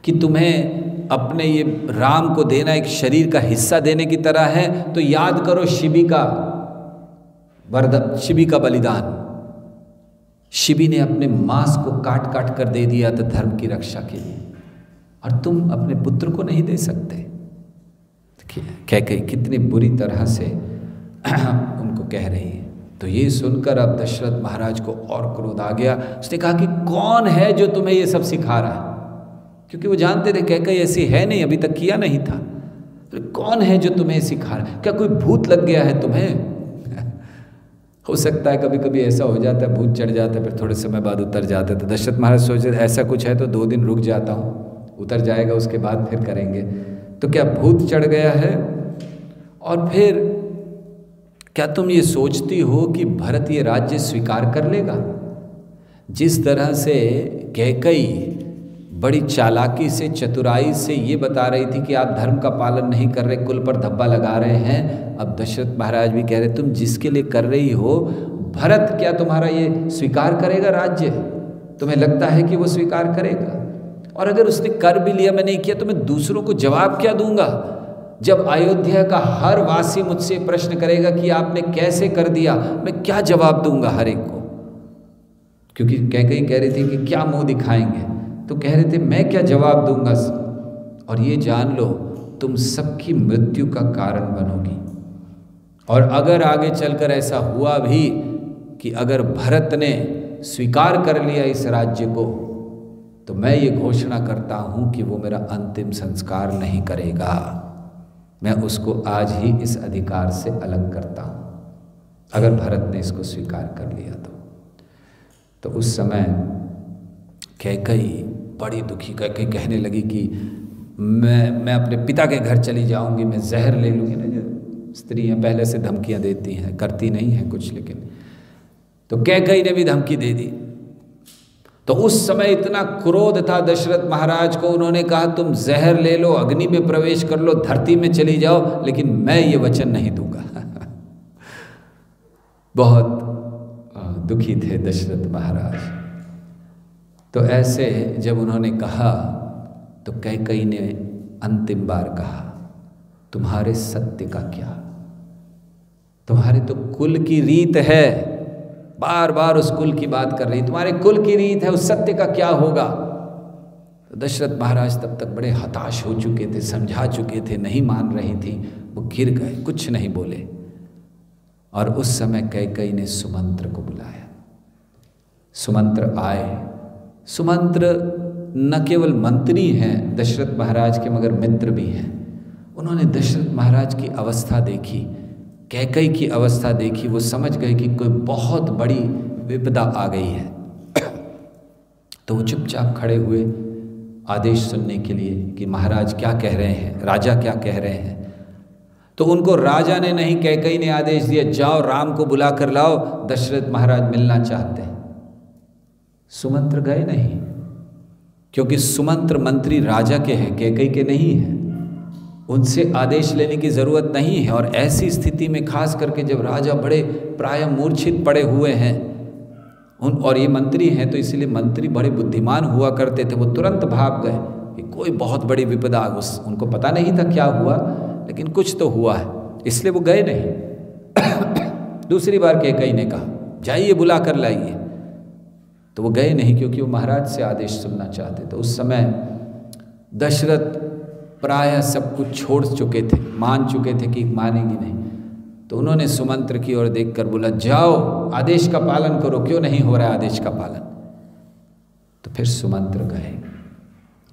कि तुम्हें अपने ये राम को देना एक शरीर का हिस्सा देने की तरह है, तो याद करो शिबी का बलिदान। शिबी ने अपने मांस को काट काट कर दे दिया था धर्म की रक्षा के लिए, और तुम अपने पुत्र को नहीं दे सकते। देखिए कैकई कितनी बुरी तरह से उनको कह रही है। तो ये सुनकर अब दशरथ महाराज को और क्रोध आ गया। उसने कहा कि कौन है जो तुम्हें ये सब सिखा रहा है? क्योंकि वो जानते थे कैकई ऐसी है नहीं, अभी तक किया नहीं था। तो कौन है जो तुम्हें सिखा रहा है? क्या कोई भूत लग गया है तुम्हें? हो सकता है कभी कभी ऐसा हो जाता है, भूत चढ़ जाता है, फिर थोड़े समय बाद उतर जाता है। तो दशरथ महाराज सोचे ऐसा कुछ है तो 2 दिन रुक जाता हूँ, उतर जाएगा, उसके बाद फिर करेंगे। तो क्या भूत चढ़ गया है? और फिर क्या तुम ये सोचती हो कि भरत ये राज्य स्वीकार कर लेगा? जिस तरह से कैकई बड़ी चालाकी से, चतुराई से ये बता रही थी कि आप धर्म का पालन नहीं कर रहे, कुल पर धब्बा लगा रहे हैं, अब दशरथ महाराज भी कह रहे तुम जिसके लिए कर रही हो, भरत क्या तुम्हारा ये स्वीकार करेगा राज्य? तुम्हें लगता है कि वो स्वीकार करेगा? और अगर उसने कर भी लिया, मैं नहीं किया, तो मैं दूसरों को जवाब क्या दूंगा? जब अयोध्या का हर वासी मुझसे प्रश्न करेगा कि आपने कैसे कर दिया, मैं क्या जवाब दूंगा हर एक को? क्योंकि कैकई कह रही थी कि क्या मुंह दिखाएंगे, तो कह रहे थे मैं क्या जवाब दूंगा। और ये जान लो तुम सबकी मृत्यु का कारण बनोगी। और अगर आगे चलकर ऐसा हुआ भी कि अगर भरत ने स्वीकार कर लिया इस राज्य को, तो मैं ये घोषणा करता हूँ कि वो मेरा अंतिम संस्कार नहीं करेगा, मैं उसको आज ही इस अधिकार से अलग करता हूँ, अगर भरत ने इसको स्वीकार कर लिया तो उस समय कैकई बड़ी दुखी कैकई कहने लगी कि मैं अपने पिता के घर चली जाऊंगी, मैं जहर ले लूँगी। ना स्त्रियाँ पहले से धमकियाँ देती हैं, करती नहीं हैं कुछ, लेकिन तो कैकई ने भी धमकी दे दी। तो उस समय इतना क्रोध था दशरथ महाराज को, उन्होंने कहा तुम जहर ले लो, अग्नि में प्रवेश कर लो, धरती में चली जाओ, लेकिन मैं ये वचन नहीं दूंगा। बहुत दुखी थे दशरथ महाराज। तो ऐसे जब उन्होंने कहा तो कैकई ने अंतिम बार कहा तुम्हारे सत्य का क्या? तुम्हारे तो कुल की रीत है, बार बार उस कुल की बात कर रही, तुम्हारे कुल की रीत है, उस सत्य का क्या होगा? तो दशरथ महाराज तब तक बड़े हताश हो चुके थे, समझा चुके थे, नहीं मान रही थी, वो गिर गए, कुछ नहीं बोले। और उस समय कैकई ने सुमंत्र को बुलाया। सुमंत्र आए। सुमंत्र न केवल मंत्री हैं दशरथ महाराज के, मगर मित्र भी हैं। उन्होंने दशरथ महाराज की अवस्था देखी, कैकई की अवस्था देखी, वो समझ गए कि कोई बहुत बड़ी विपदा आ गई है। तो वो चुपचाप खड़े हुए आदेश सुनने के लिए कि महाराज क्या कह रहे हैं, राजा क्या कह रहे हैं। तो उनको राजा ने नहीं, कैकेयी ने आदेश दिया, जाओ राम को बुला कर लाओ, दशरथ महाराज मिलना चाहते हैं। सुमंत्र गए नहीं, क्योंकि सुमंत्र मंत्री राजा के हैं, कैकेयी के नहीं हैं। उनसे आदेश लेने की ज़रूरत नहीं है। और ऐसी स्थिति में खास करके जब राजा बड़े प्राय मूर्छित पड़े हुए हैं, और ये मंत्री हैं, तो इसलिए मंत्री बड़े बुद्धिमान हुआ करते थे, वो तुरंत भाग गए कि कोई बहुत बड़ी विपदा उनको पता नहीं था क्या हुआ, लेकिन कुछ तो हुआ है, इसलिए वो गए नहीं। दूसरी बार कैकेयी ने कहा जाइए बुला कर लाइए, तो वो गए नहीं, क्योंकि वो महाराज से आदेश सुनना चाहते थे। उस समय दशरथ प्रायः सब कुछ छोड़ चुके थे, मान चुके थे कि मानेंगे नहीं। तो उन्होंने सुमंत्र की ओर देखकर बोला, जाओ आदेश का पालन करो, क्यों नहीं हो रहा है आदेश का पालन। तो फिर सुमंत्र गए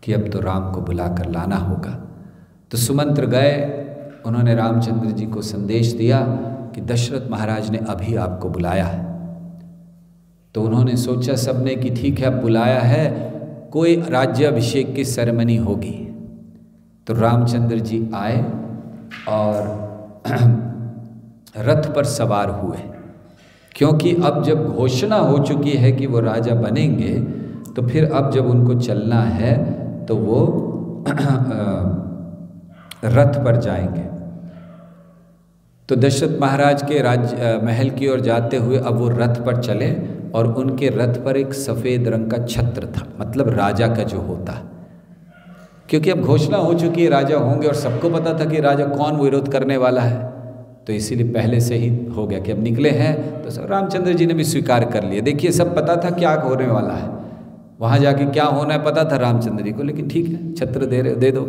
कि अब तो राम को बुला कर लाना होगा। तो सुमंत्र गए, उन्होंने रामचंद्र जी को संदेश दिया कि दशरथ महाराज ने अभी आपको बुलाया है। तो उन्होंने सोचा सबने कि ठीक है, अब बुलाया है, कोई राज्याभिषेक की सेरेमनी होगी। तो रामचंद्र जी आए और रथ पर सवार हुए, क्योंकि अब जब घोषणा हो चुकी है कि वो राजा बनेंगे, तो फिर अब जब उनको चलना है तो वो रथ पर जाएंगे। तो दशरथ महाराज के महल की ओर जाते हुए अब वो रथ पर चले, और उनके रथ पर एक सफ़ेद रंग का छत्र था, मतलब राजा का जो होता है, क्योंकि अब घोषणा हो चुकी है राजा होंगे, और सबको पता था कि राजा कौन विरोध करने वाला है, तो इसीलिए पहले से ही हो गया कि अब निकले हैं। तो रामचंद्र जी ने भी स्वीकार कर लिया। देखिए, सब पता था क्या होने वाला है, वहाँ जाके क्या होना है पता था रामचंद्र जी को, लेकिन ठीक है, छत्र दे रहे हो दे दो,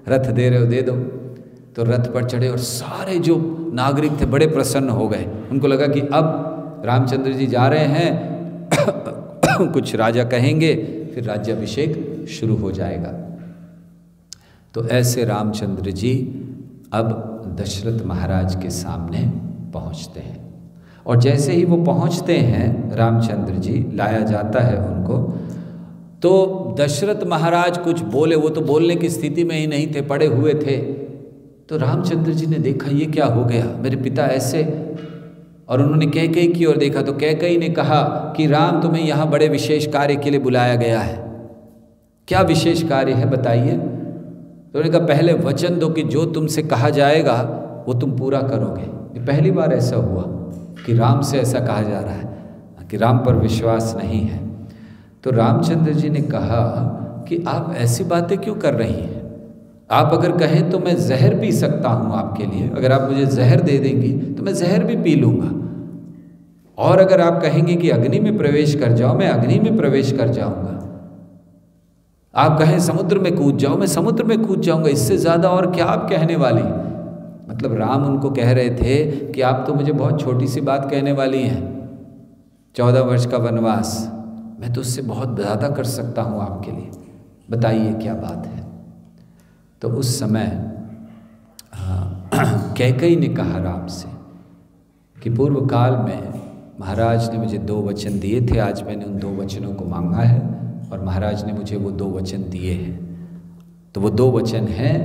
रथ दे रहे हो दे दो। तो रथ पर चढ़े और सारे जो नागरिक थे बड़े प्रसन्न हो गए। उनको लगा कि अब रामचंद्र जी जा रहे हैं, कुछ राजा कहेंगे, फिर राज्याभिषेक शुरू हो जाएगा। तो ऐसे रामचंद्र जी अब दशरथ महाराज के सामने पहुंचते हैं, और जैसे ही वो पहुंचते हैं, रामचंद्र जी लाया जाता है उनको, तो दशरथ महाराज कुछ बोले, वो तो बोलने की स्थिति में ही नहीं थे, पड़े हुए थे। तो रामचंद्र जी ने देखा ये क्या हो गया, मेरे पिता ऐसे, और उन्होंने कैकेयी की ओर देखा। तो कैकेयी ने कहा कि राम, तुम्हें यहाँ बड़े विशेष कार्य के लिए बुलाया गया है। क्या विशेष कार्य है बताइए। तो उन्होंने कहा पहले वचन दो कि जो तुमसे कहा जाएगा वो तुम पूरा करोगे। ये पहली बार ऐसा हुआ कि राम से ऐसा कहा जा रहा है कि राम पर विश्वास नहीं है। तो रामचंद्र जी ने कहा कि आप ऐसी बातें क्यों कर रही हैं, आप अगर कहें तो मैं जहर पी सकता हूँ आपके लिए, अगर आप मुझे जहर दे देंगी तो मैं जहर भी पी लूँगा, और अगर आप कहेंगे कि अग्नि में प्रवेश कर जाओ, मैं अग्नि में प्रवेश कर जाऊँगा, आप कहें समुद्र में कूद जाओ, मैं समुद्र में कूद जाऊँगा, इससे ज़्यादा और क्या आप कहने वाली। मतलब राम उनको कह रहे थे कि आप तो मुझे बहुत छोटी सी बात कहने वाली हैं, 14 वर्ष का वनवास, मैं तो उससे बहुत ज़्यादा कर सकता हूँ आपके लिए, बताइए क्या बात है। तो उस समय कैकेयी ने कहा राम से कि पूर्व काल में महाराज ने मुझे 2 वचन दिए थे, आज मैंने उन 2 वचनों को मांगा है और महाराज ने मुझे वो 2 वचन दिए हैं। तो वो 2 वचन हैं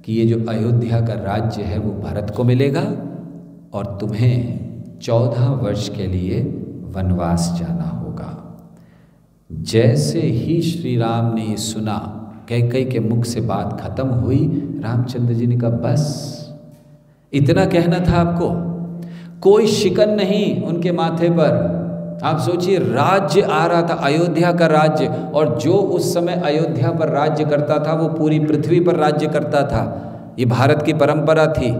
कि ये जो अयोध्या का राज्य है वो भरत को मिलेगा और तुम्हें 14 वर्ष के लिए वनवास जाना होगा। जैसे ही श्री राम ने ये सुना, कैकेयी के मुख से बात खत्म हुई, रामचंद्र जी ने कहा बस इतना कहना था आपको, कोई शिकन नहीं उनके माथे पर। आप सोचिए, राज्य आ रहा था, अयोध्या का राज्य, और जो उस समय अयोध्या पर राज्य करता था वो पूरी पृथ्वी पर राज्य करता था। ये भारत की परंपरा थी।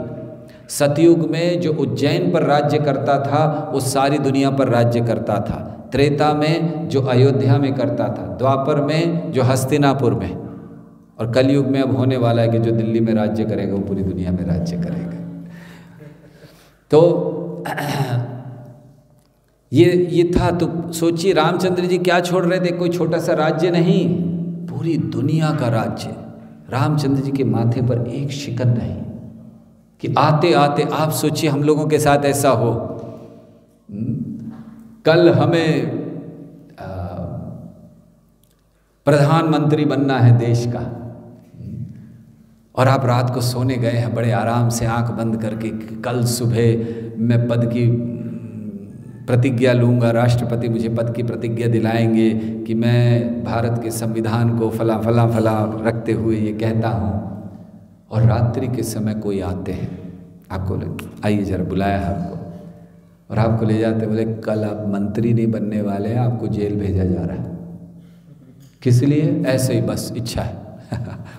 सतयुग में जो उज्जैन पर राज्य करता था वो सारी दुनिया पर राज्य करता था, त्रेता में जो अयोध्या में करता था, द्वापर में जो हस्तिनापुर में, और कलयुग में अब होने वाला है कि जो दिल्ली में राज्य करेगा वो पूरी दुनिया में राज्य करेगा। तो ये था। तो सोचिए रामचंद्र जी क्या छोड़ रहे थे, कोई छोटा सा राज्य नहीं, पूरी दुनिया का राज्य। रामचंद्र जी के माथे पर एक शिकन नहीं कि आते आते, आप सोचिए हम लोगों के साथ ऐसा हो, कल हमें प्रधानमंत्री बनना है देश का, और आप रात को सोने गए हैं बड़े आराम से आंख बंद करके, कल सुबह मैं पद की प्रतिज्ञा लूँगा, राष्ट्रपति मुझे पद की प्रतिज्ञा दिलाएंगे कि मैं भारत के संविधान को फला फला फला रखते हुए ये कहता हूँ। और रात्रि के समय कोई आते हैं, आपको आइए जरा बुलाया है आपको, और आपको ले जाते, बोले कल आप मंत्री नहीं बनने वाले हैं, आपको जेल भेजा जा रहा है। किस लिए? ऐसे ही बस इच्छा है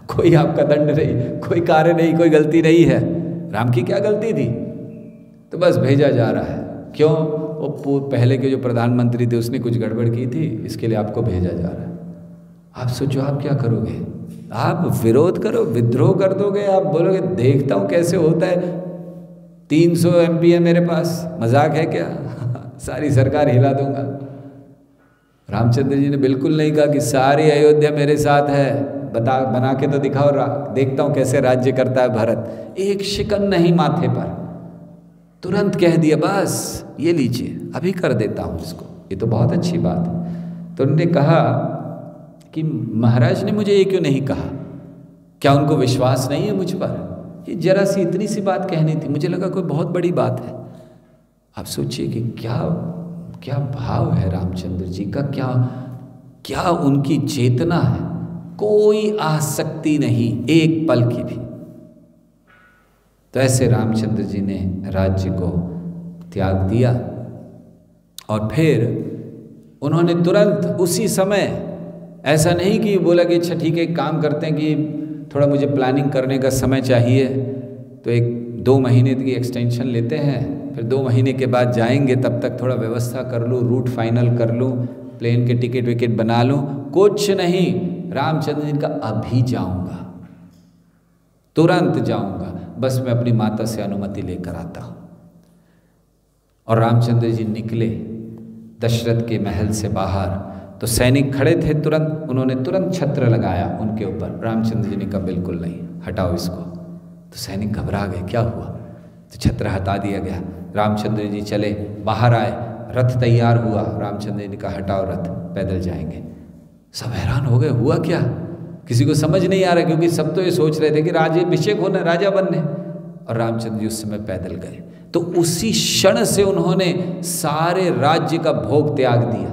कोई आपका दंड नहीं, कोई कार्य नहीं, कोई गलती नहीं है। राम की क्या गलती थी? तो बस भेजा जा रहा है। क्यों? वो पहले के जो प्रधानमंत्री थे उसने कुछ गड़बड़ की थी, इसके लिए आपको भेजा जा रहा है। आप सोचो आप क्या करोगे? आप विरोध करो, विद्रोह कर दोगे, आप बोलोगे देखता हूँ कैसे होता है, 300 MP है मेरे पास, मजाक है क्या सारी सरकार हिला दूंगा। रामचंद्र जी ने बिल्कुल नहीं कहा कि सारी अयोध्या मेरे साथ है, बना के तो दिखाओ, देखता हूँ कैसे राज्य करता है भरत। एक शिकन नहीं माथे पर, तुरंत कह दिया बस ये लीजिए, अभी कर देता हूँ इसको। ये तो बहुत अच्छी बात है। तो उन्होंने कहा कि महाराज ने मुझे ये क्यों नहीं कहा? क्या उनको विश्वास नहीं है मुझ पर? ये जरा सी इतनी सी बात कहनी थी, मुझे लगा कोई बहुत बड़ी बात है। आप सोचिए कि क्या क्या भाव है रामचंद्र जी का, क्या उनकी चेतना है, कोई आसक्ति नहीं एक पल की भी। तो ऐसे रामचंद्र जी ने राज्य को त्याग दिया और फिर उन्होंने तुरंत उसी समय, ऐसा नहीं कि बोला कि अच्छा ठीक है एक काम करते हैं कि थोड़ा मुझे प्लानिंग करने का समय चाहिए, तो 2 महीने की एक्सटेंशन लेते हैं, फिर 2 महीने के बाद जाएंगे, तब तक थोड़ा व्यवस्था कर लूँ, रूट फाइनल कर लूँ, प्लेन के टिकट विकेट बना लूँ। कुछ नहीं, रामचंद्र जी का अभी जाऊँगा, तुरंत जाऊँगा, बस मैं अपनी माता से अनुमति लेकर आता हूँ। और रामचंद्र जी निकले दशरथ के महल से बाहर, तो सैनिक खड़े थे, तुरंत उन्होंने तुरंत छत्र लगाया उनके ऊपर। रामचंद्र जी ने कहा बिल्कुल नहीं, हटाओ इसको। तो सैनिक घबरा गए, क्या हुआ? तो छत्र हटा दिया गया। रामचंद्र जी चले, बाहर आए, रथ तैयार हुआ। रामचंद्र जी ने कहा हटाओ रथ, पैदल जाएंगे। सब हैरान हो गए, हुआ क्या? किसी को समझ नहीं आ रहा, क्योंकि सब तो ये सोच रहे थे कि राज्याभिषेक होना, राजा बनने, और रामचंद्र जी उस समय पैदल गए। तो उसी क्षण से उन्होंने सारे राज्य का भोग त्याग दिया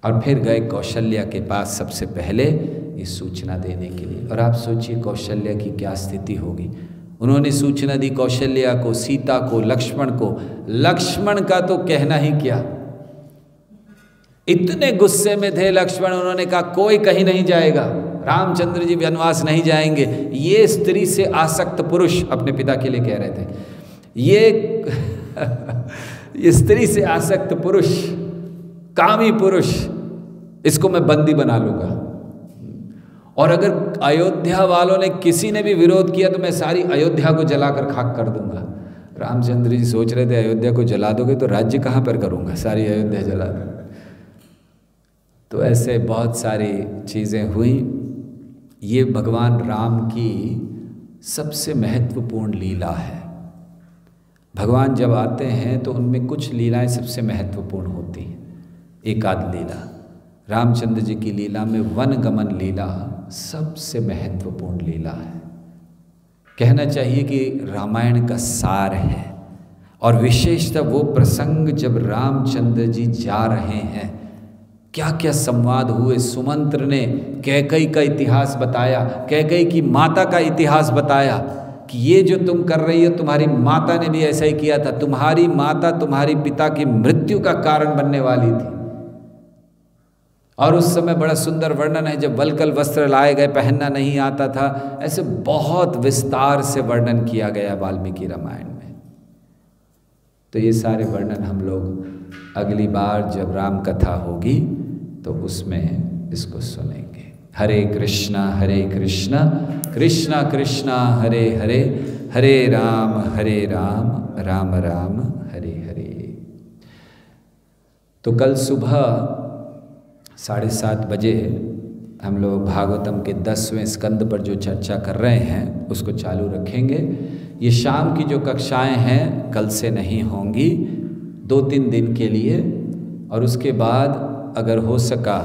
और फिर गए कौशल्या के पास सबसे पहले ये सूचना देने के लिए। और आप सोचिए कौशल्या की क्या स्थिति होगी। उन्होंने सूचना दी कौशल्या को, सीता को, लक्ष्मण को। लक्ष्मण का तो कहना ही क्या, इतने गुस्से में थे लक्ष्मण, उन्होंने कहा कोई कहीं नहीं जाएगा, रामचंद्र जी वनवास नहीं जाएंगे। ये स्त्री से आसक्त पुरुष, अपने पिता के लिए कह रहे थे, ये स्त्री से आसक्त पुरुष, कामी पुरुष, इसको मैं बंदी बना लूंगा। और अगर अयोध्या वालों ने किसी ने भी विरोध किया तो मैं सारी अयोध्या को जलाकर खाक कर दूंगा। रामचंद्र जी सोच रहे थे अयोध्या को जला दोगे तो राज्य कहाँ पर करूंगा, सारी अयोध्या जला दूंगा। तो ऐसे बहुत सारी चीज़ें हुई। ये भगवान राम की सबसे महत्वपूर्ण लीला है। भगवान जब आते हैं तो उनमें कुछ लीलाएं सबसे महत्वपूर्ण होती हैं। एक आध लीला, रामचंद्र जी की लीला में वनगमन लीला सबसे महत्वपूर्ण लीला है। कहना चाहिए कि रामायण का सार है। और विशेषतः वो प्रसंग जब रामचंद्र जी जा रहे हैं, क्या क्या संवाद हुए। सुमंत्र ने कैकई का इतिहास बताया, कैकई की माता का इतिहास बताया कि ये जो तुम कर रही हो तुम्हारी माता ने भी ऐसा ही किया था, तुम्हारी माता तुम्हारी पिता की मृत्यु का कारण बनने वाली थी। और उस समय बड़ा सुंदर वर्णन है, जब वलकल वस्त्र लाए गए, पहनना नहीं आता था, ऐसे बहुत विस्तार से वर्णन किया गया वाल्मीकि रामायण में। तो ये सारे वर्णन हम लोग अगली बार जब राम कथा होगी तो उसमें इसको सुनेंगे। हरे कृष्णा कृष्णा कृष्णा हरे हरे, हरे राम राम राम हरे हरे। तो कल सुबह 7:30 बजे हम लोग भागवतम के 10वें स्कंद पर जो चर्चा कर रहे हैं उसको चालू रखेंगे। ये शाम की जो कक्षाएं हैं कल से नहीं होंगी, 2-3 दिन के लिए, और उसके बाद अगर हो सका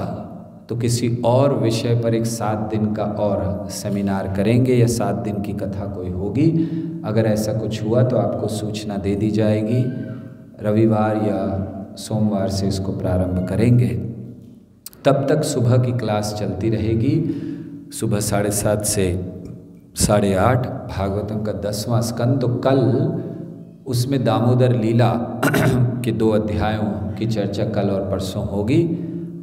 तो किसी और विषय पर एक 7 दिन का और सेमिनार करेंगे या 7 दिन की कथा कोई होगी। अगर ऐसा कुछ हुआ तो आपको सूचना दे दी जाएगी। रविवार या सोमवार से इसको प्रारंभ करेंगे। तब तक सुबह की क्लास चलती रहेगी, सुबह 7:30 से 8:30 भागवतम का 10वां स्कंद। तो कल उसमें दामोदर लीला के 2 अध्यायों की चर्चा कल और परसों होगी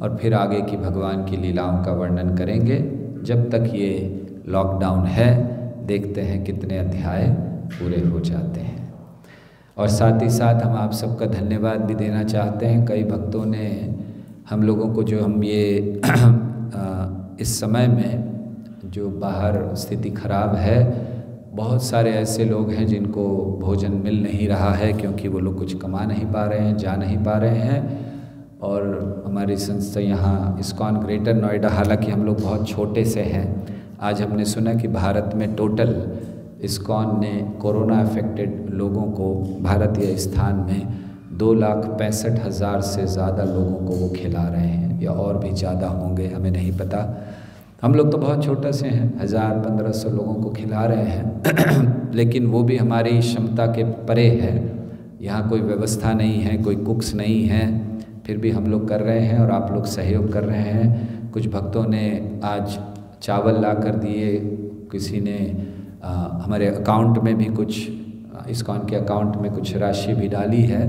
और फिर आगे की भगवान की लीलाओं का वर्णन करेंगे। जब तक ये लॉकडाउन है, देखते हैं कितने अध्याय पूरे हो जाते हैं। और साथ ही साथ हम आप सबका धन्यवाद भी देना चाहते हैं। कई भक्तों ने हम लोगों को, जो हम ये इस समय में जो बाहर स्थिति खराब है, बहुत सारे ऐसे लोग हैं जिनको भोजन मिल नहीं रहा है क्योंकि वो लोग कुछ कमा नहीं पा रहे हैं, जा नहीं पा रहे हैं। और हमारी संस्था यहाँ इस्कॉन ग्रेटर नोएडा, हालांकि हम लोग बहुत छोटे से हैं, आज हमने सुना कि भारत में टोटल इस्कॉन ने कोरोना अफेक्टेड लोगों को भारतीय स्थान में 2,65,000 से ज़्यादा लोगों को वो खिला रहे हैं, या और भी ज़्यादा होंगे, हमें नहीं पता। हम लोग तो बहुत छोटा से हैं, 1,000-1,500 लोगों को खिला रहे हैं लेकिन वो भी हमारी क्षमता के परे है। यहाँ कोई व्यवस्था नहीं है, कोई कुक्स नहीं है, फिर भी हम लोग कर रहे हैं और आप लोग सहयोग कर रहे हैं। कुछ भक्तों ने आज चावल ला कर दिए, किसी ने हमारे अकाउंट में भी कुछ, इस्कॉन के अकाउंट में कुछ राशि भी डाली है।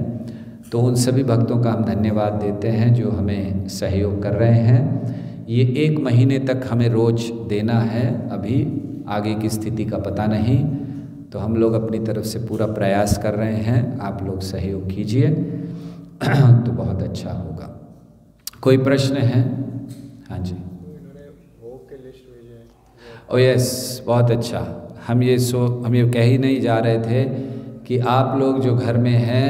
तो उन सभी भक्तों का हम धन्यवाद देते हैं जो हमें सहयोग कर रहे हैं। ये 1 महीने तक हमें रोज़ देना है, अभी आगे की स्थिति का पता नहीं, तो हम लोग अपनी तरफ से पूरा प्रयास कर रहे हैं। आप लोग सहयोग कीजिए तो बहुत अच्छा होगा। कोई प्रश्न है? हाँ जी। ओ यस, बहुत अच्छा। हम ये कह ही नहीं जा रहे थे कि आप लोग जो घर में हैं,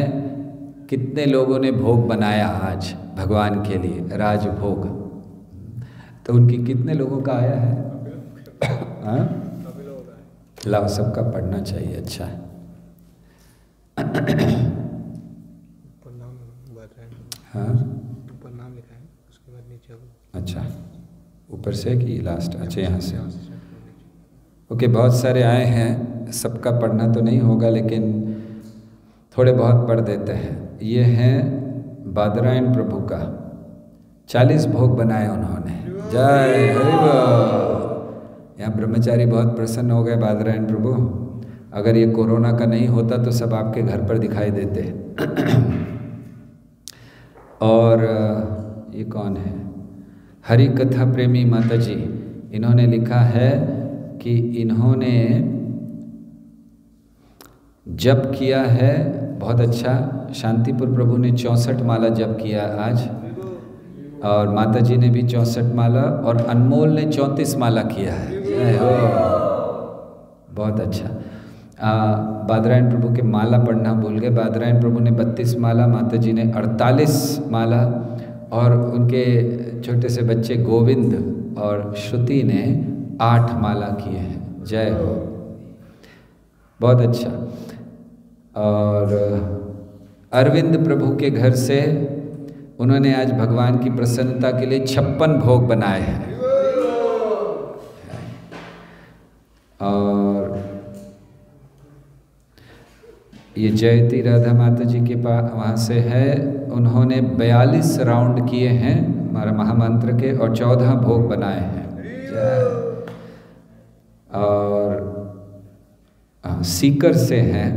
कितने लोगों ने भोग बनाया आज भगवान के लिए, राजभोग, तो उनकी कितने लोगों का आया है? लाओ, सबका पढ़ना चाहिए। अच्छा है। हाँ, ऊपर नाम लिखा है, उसके बाद नीचे। अच्छा, ऊपर से कि लास्ट? अच्छा, यहाँ से। ओके, बहुत सारे आए हैं, सबका पढ़ना तो नहीं होगा लेकिन थोड़े बहुत पढ़ देते हैं। ये हैं बादरायण प्रभु का, 40 भोग बनाए उन्होंने। जय हरि बोल। यहाँ ब्रह्मचारी बहुत प्रसन्न हो गए बादरायण प्रभु। अगर ये कोरोना का नहीं होता तो सब आपके घर पर दिखाई देते। और ये कौन है? हरि कथा प्रेमी माता जी, इन्होंने लिखा है कि इन्होंने जप किया है, बहुत अच्छा। शांतिपुर प्रभु ने 64 माला जप किया आज, और माता जी ने भी 64 माला, और अनमोल ने 34 माला किया है। जय हो, बहुत अच्छा। बादरायण प्रभु के माला पढ़ना भूल गए। बादरायण प्रभु ने 32 माला, माता जी ने 48 माला, और उनके छोटे से बच्चे गोविंद और श्रुति ने 8 माला किए हैं। जय हो, बहुत अच्छा। और अरविंद प्रभु के घर से उन्होंने आज भगवान की प्रसन्नता के लिए 56 भोग बनाए हैं। और ये जयती राधा माता जी के पास, वहाँ से है, उन्होंने 42 राउंड किए हैं हमारा महामंत्र के, और 14 भोग बनाए हैं। और सीकर से हैं,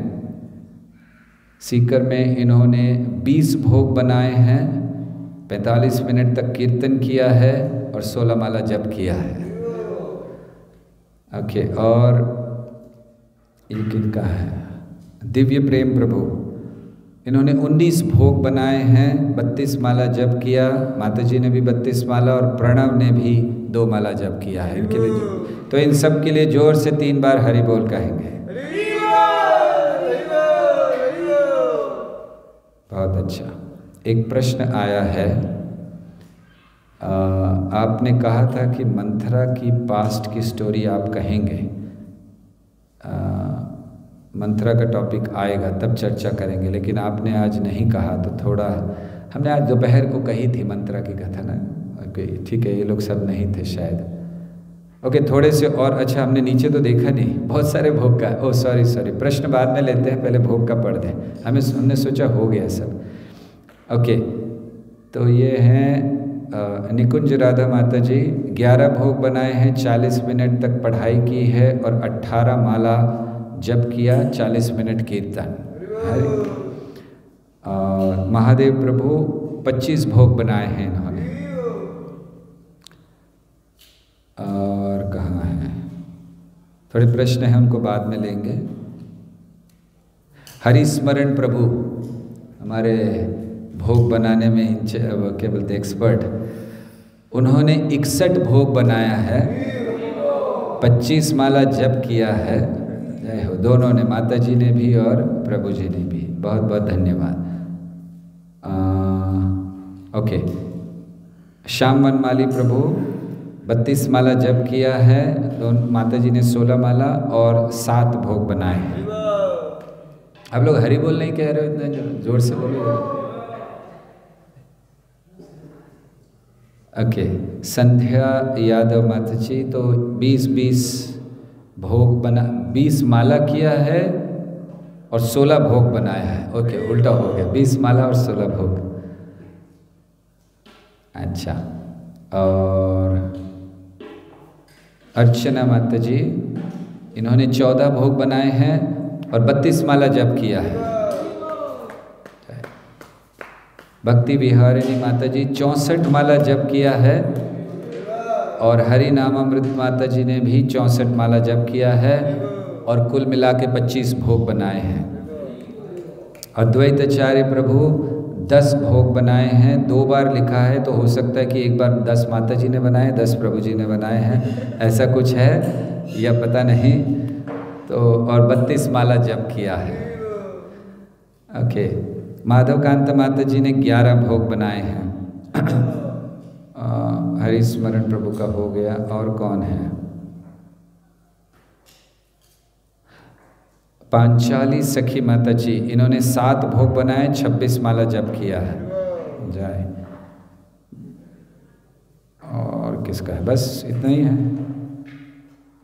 सीकर में इन्होंने 20 भोग बनाए हैं, 45 मिनट तक कीर्तन किया है और 16 माला जप किया है। ओके, और ये किनका है? दिव्य प्रेम प्रभु, इन्होंने 19 भोग बनाए हैं, 32 माला जप किया, माता जी ने भी 32 माला, और प्रणव ने भी 2 माला जप किया है। इनके लिए तो इन सब के लिए जोर से 3 बार हरि बोल कहेंगे। बहुत अच्छा। एक प्रश्न आया है, आपने कहा था कि मंथरा की पास्ट की स्टोरी आप कहेंगे। मंथरा का टॉपिक आएगा तब चर्चा करेंगे, लेकिन आपने आज नहीं कहा, तो थोड़ा हमने आज दोपहर को कही थी मंथरा की कथा ना, ओके ठीक है, ये लोग सब नहीं थे शायद। ओके थोड़े से और, अच्छा हमने नीचे तो देखा नहीं, बहुत सारे भोग का, ओ सॉरी प्रश्न बाद में लेते हैं, पहले भोग का पढ़ दें। हमने सोचा हो गया सब। ओके तो ये हैं निकुंज राधा माता जी, 11 भोग बनाए हैं, 40 मिनट तक पढ़ाई की है और 18 माला जप किया, 40 मिनट कीर्तन। और महादेव प्रभु 25 भोग बनाए हैं इन्होंने। और कहाँ है, थोड़े प्रश्न हैं उनको बाद में लेंगे। हरिस्मरण प्रभु हमारे भोग बनाने में क्या बोलते एक्सपर्ट, उन्होंने 61 भोग बनाया है, 25 माला जप किया है। जय हो, दोनों ने, माता जी ने भी और प्रभु जी ने भी, बहुत बहुत धन्यवाद। ओके श्याम वनमाली प्रभु 32 माला जप किया है, माता जी ने 16 माला और 7 भोग बनाए हैं। आप लोग हरि बोल नहीं कह रहे हो, इतना जोर से बोलो। ओके संध्या यादव माता जी तो 20 भोग बना, 20 माला किया है और 16 भोग बनाया है। ओके उल्टा हो गया, 20 माला और 16 भोग। अच्छा, और अर्चना माता जी इन्होंने 14 भोग बनाए हैं और 32 माला जप किया है। भक्ति विहारिणी माता जी 64 माला जप किया है और हरि नामामृत माता जी ने भी 64 माला जप किया है और कुल मिला के 25 भोग बनाए हैं। अद्वैताचार्य प्रभु 10 भोग बनाए हैं, 2 बार लिखा है, तो हो सकता है कि एक बार 10 माता जी ने बनाए, 10 प्रभु जी ने बनाए हैं, ऐसा कुछ है या पता नहीं। तो और 32 माला जप किया है। ओके माधवकांत माता जी ने 11 भोग बनाए हैं। हरिस्मरण प्रभु का हो गया। और कौन है? पांचाली सखी माता जी, इन्होंने 7 भोग बनाए, 26 माला जप किया है। जाए और किसका है? बस इतना ही है।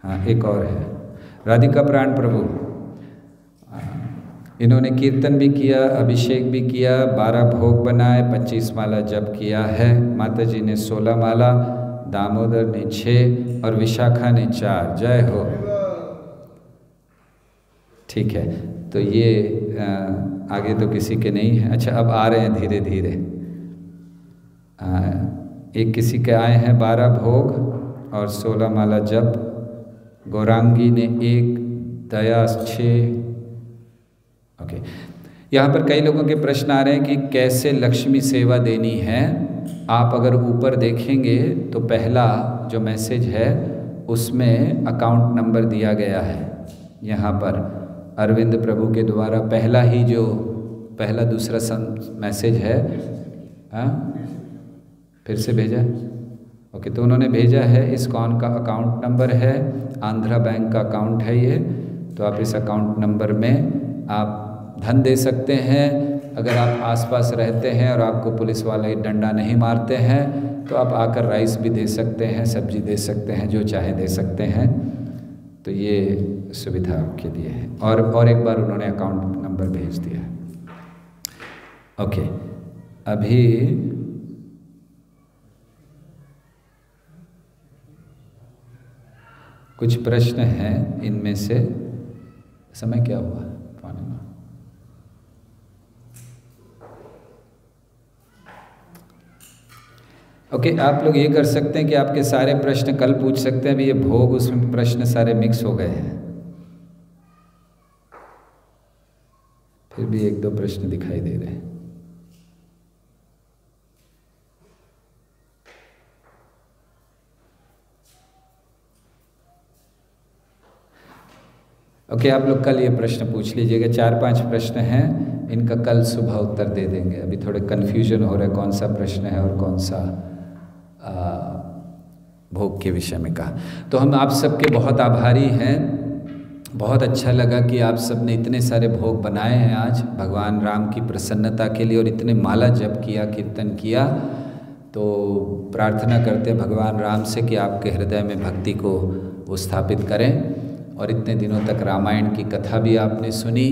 हाँ एक और है, राधिका प्राण प्रभु, इन्होंने कीर्तन भी किया, अभिषेक भी किया, 12 भोग बनाए, 25 माला जप किया है। माता जी ने 16 माला, दामोदर ने 6 और विशाखा ने 4। जय हो। ठीक है, तो ये आगे तो किसी के नहीं है। अच्छा अब आ रहे हैं धीरे धीरे। एक किसी के आए हैं 12 भोग और 16 माला जप। गौरांगी ने 1, दया 6। ओके, यहाँ पर कई लोगों के प्रश्न आ रहे हैं कि कैसे लक्ष्मी सेवा देनी है। आप अगर ऊपर देखेंगे तो पहला जो मैसेज है उसमें अकाउंट नंबर दिया गया है। यहाँ पर अरविंद प्रभु के द्वारा पहला ही जो पहला दूसरा मैसेज है, हाँ फिर से भेजा। ओके, तो उन्होंने भेजा है, इस्कॉन का अकाउंट नंबर है, आंध्रा बैंक का अकाउंट है ये। तो आप इस अकाउंट नंबर में आप धन दे सकते हैं। अगर आप आसपास रहते हैं और आपको पुलिस वाले डंडा नहीं मारते हैं तो आप आकर राइस भी दे सकते हैं, सब्जी दे सकते हैं, जो चाहे दे सकते हैं। तो ये सुविधा आपके लिए है। और एक बार उन्होंने अकाउंट नंबर भेज दिया। ओके, अभी कुछ प्रश्न हैं, इनमें से समय क्या हुआ? ओके, आप लोग ये कर सकते हैं कि आपके सारे प्रश्न कल पूछ सकते हैं। अभी ये भोग उसमें प्रश्न सारे मिक्स हो गए हैं, फिर भी 1-2 प्रश्न दिखाई दे रहे हैं। ओके, आप लोग कल ये प्रश्न पूछ लीजिएगा। 4-5 प्रश्न हैं, इनका कल सुबह उत्तर दे देंगे। अभी थोड़े कन्फ्यूजन हो रहा है कौन सा प्रश्न है और कौन सा भोग के विषय में कहा। तो हम आप सबके बहुत आभारी हैं। बहुत अच्छा लगा कि आप सब ने इतने सारे भोग बनाए हैं आज भगवान राम की प्रसन्नता के लिए, और इतने माला जप किया, कीर्तन किया। तो प्रार्थना करते हैं भगवान राम से कि आपके हृदय में भक्ति को वो स्थापित करें। और इतने दिनों तक रामायण की कथा भी आपने सुनी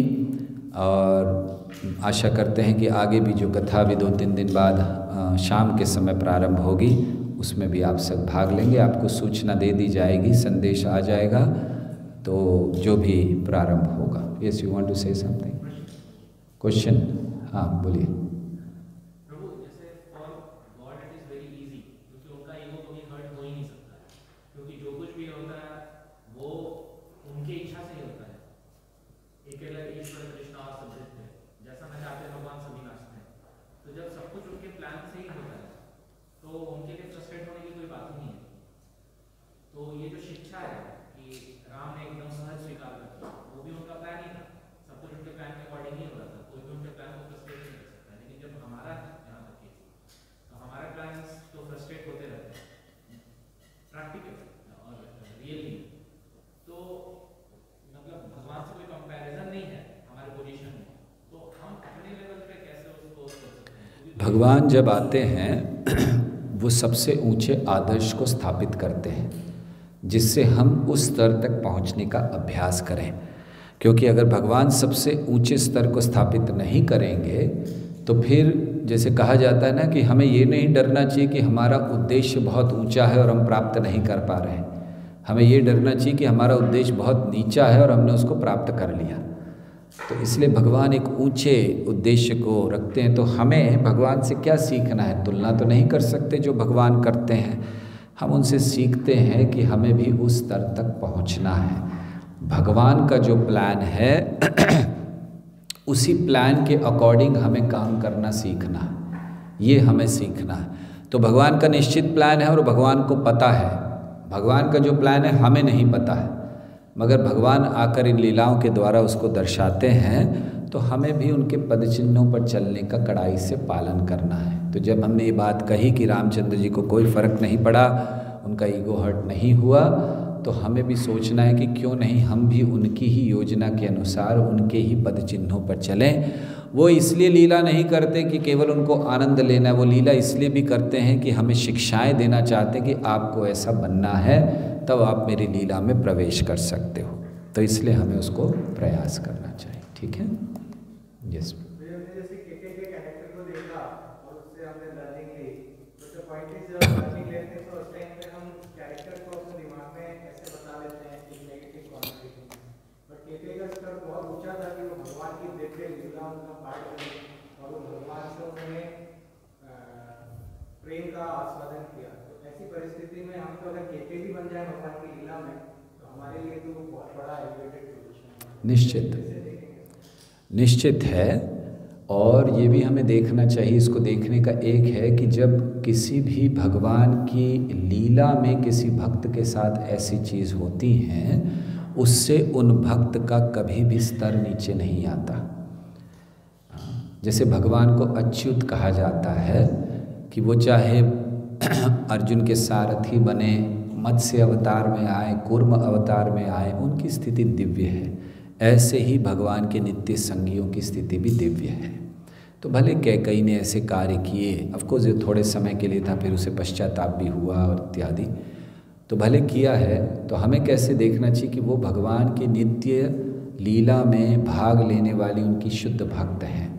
और आशा करते हैं कि आगे भी जो कथा भी 2-3 दिन बाद शाम के समय प्रारंभ होगी उसमें भी आप सब भाग लेंगे। आपको सूचना दे दी जाएगी, संदेश आ जाएगा तो जो भी प्रारंभ होगा। Yes, you want to say something? Question? हाँ बोलिए। प्रभु, जैसे for god it is very easy, क्योंकि उनका ईगो कभी हर्ट हो ही नहीं सकता है, क्योंकि जो कुछ भी होता है वो उनकी इच्छा से ही होता है। अकेला ईश्वर कृष्ण और सब है, जैसा मैं चाहते भगवान सभी नाचते हैं। तो जब सब कुछ उनके प्लान से ही होता है तो उनके लिए फ्रस्ट्रेट होने की कोई बात ही नहीं है। तो ये जो शिक्षा है कि राम ने एकदम सहज स्वीकार कर दिया, वो भी उनका प्लान ही था, सब कुछ उनके प्लान के अकॉर्डिंग ही हो रहा था, कोई भी उनके प्लान को फ्रस्ट्रेट नहीं कर सकता। लेकिन जब हमारा यहाँ तक केस, तो हमारे प्लान तो फ्रस्ट्रेट होते रहते हैं, प्रैक्टिकल और रियली। तो मतलब भगवान से कोई कंपैरिजन नहीं है हमारे पोजीशन में, तो हम अपने लेवल पे कैसे उसको कर सकते हैं? भगवान जब आते हैं वो सबसे ऊंचे आदर्श को स्थापित करते हैं जिससे हम उस स्तर तक पहुंचने का अभ्यास करें। क्योंकि अगर भगवान सबसे ऊंचे स्तर को स्थापित नहीं करेंगे तो फिर जैसे कहा जाता है ना कि हमें ये नहीं डरना चाहिए कि हमारा उद्देश्य बहुत ऊंचा है और हम प्राप्त नहीं कर पा रहे हैं। हमें ये डरना चाहिए कि हमारा उद्देश्य बहुत नीचा है और हमने उसको प्राप्त कर लिया। तो इसलिए भगवान एक ऊंचे उद्देश्य को रखते हैं। तो हमें भगवान से क्या सीखना है? तुलना तो नहीं कर सकते जो भगवान करते हैं, हम उनसे सीखते हैं कि हमें भी उस स्तर तक पहुंचना है। भगवान का जो प्लान है उसी प्लान के अकॉर्डिंग हमें काम करना सीखना है, ये हमें सीखना है। तो भगवान का निश्चित प्लान है और भगवान को पता है। भगवान का जो प्लान है हमें नहीं पता है, मगर भगवान आकर इन लीलाओं के द्वारा उसको दर्शाते हैं। तो हमें भी उनके पदचिन्हों पर चलने का कड़ाई से पालन करना है। तो जब हमने ये बात कही कि रामचंद्र जी को कोई फ़र्क नहीं पड़ा, उनका ईगो हर्ट नहीं हुआ, तो हमें भी सोचना है कि क्यों नहीं हम भी उनकी ही योजना के अनुसार उनके ही पदचिन्हों पर चलें। वो इसलिए लीला नहीं करते कि केवल उनको आनंद लेना है, वो लीला इसलिए भी करते हैं कि हमें शिक्षाएं देना चाहते हैं कि आपको ऐसा बनना है तब आप मेरी लीला में प्रवेश कर सकते हो। तो इसलिए हमें उसको प्रयास करना चाहिए। ठीक है? यस। जैसे के कैरेक्टर को देखा और उससे हमने लर्निंग ली, तो द पॉइंट इज जब लर्निंग लेते हैं तो उस टाइम पे हम कैरेक्टर को अपने दिमाग में ऐसे बता लेते हैं कि नेगेटिव कॉन्ट्रिब्यूशन। बट के का स्तर बहुत ऊंचा था कि वो भगवान की दिव्य लीला उनका पार्ट बनी और वो भगवान से उन्होंने प्रेम का आस्वादन किया। तो ऐसी परिस्थिति में हम तो अगर के भी बन जाए भगवान की लीला में तो हमारे लिए तो बहुत बड़ा एलिवेटेड पोजीशन है। निश्चित है। और ये भी हमें देखना चाहिए, इसको देखने का एक है कि जब किसी भी भगवान की लीला में किसी भक्त के साथ ऐसी चीज़ होती हैं, उससे उन भक्त का कभी भी स्तर नीचे नहीं आता। जैसे भगवान को अच्युत कहा जाता है कि वो चाहे अर्जुन के सारथी बने, मत्स्य अवतार में आए, कूर्म अवतार में आए, उनकी स्थिति दिव्य है। ऐसे ही भगवान के नित्य संगियों की स्थिति भी दिव्य है। तो भले कैकेयी ने ऐसे कार्य किए, ऑफकोर्स ये थोड़े समय के लिए था, फिर उसे पश्चाताप भी हुआ और इत्यादि, तो भले किया है। तो हमें कैसे देखना चाहिए कि वो भगवान की नित्य लीला में भाग लेने वाली उनकी शुद्ध भक्त हैं।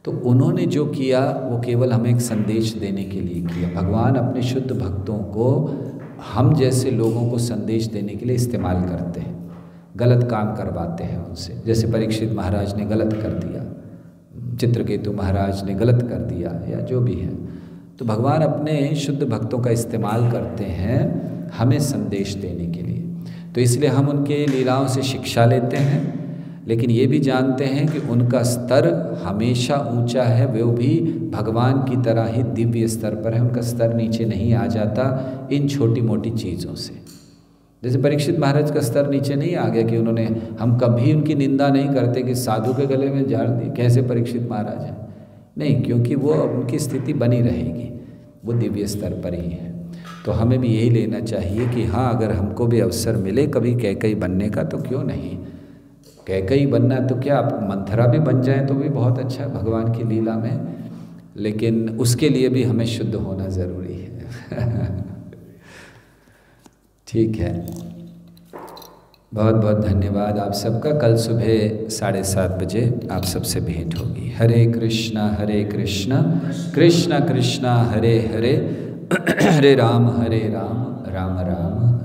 तो उन्होंने जो किया वो केवल हमें एक संदेश देने के लिए किया। भगवान अपने शुद्ध भक्तों को हम जैसे लोगों को संदेश देने के लिए इस्तेमाल करते हैं, गलत काम करवाते हैं उनसे। जैसे परीक्षित महाराज ने गलत कर दिया, चित्रकेतु महाराज ने गलत कर दिया, या जो भी है। तो भगवान अपने शुद्ध भक्तों का इस्तेमाल करते हैं हमें संदेश देने के लिए। तो इसलिए हम उनके लीलाओं से शिक्षा लेते हैं, लेकिन ये भी जानते हैं कि उनका स्तर हमेशा ऊंचा है। वो भी भगवान की तरह ही दिव्य स्तर पर है, उनका स्तर नीचे नहीं आ जाता इन छोटी मोटी चीज़ों से। जैसे परीक्षित महाराज का स्तर नीचे नहीं आ गया कि उन्होंने, हम कभी उनकी निंदा नहीं करते कि साधु के गले में जार दी, कैसे परीक्षित महाराज हैं, नहीं, क्योंकि वो उनकी स्थिति बनी रहेगी, वो दिव्य स्तर पर ही है। तो हमें भी यही लेना चाहिए कि हाँ, अगर हमको भी अवसर मिले कभी कैकेयी बनने का तो क्यों नहीं। कैकेयी बनना तो क्या, आप मंथरा भी बन जाएं तो भी बहुत अच्छा है भगवान की लीला में। लेकिन उसके लिए भी हमें शुद्ध होना ज़रूरी है। ठीक है, बहुत बहुत धन्यवाद आप सबका। कल सुबह 7:30 बजे आप सबसे भेंट होगी। हरे कृष्णा कृष्णा कृष्णा हरे हरे, हरे राम राम राम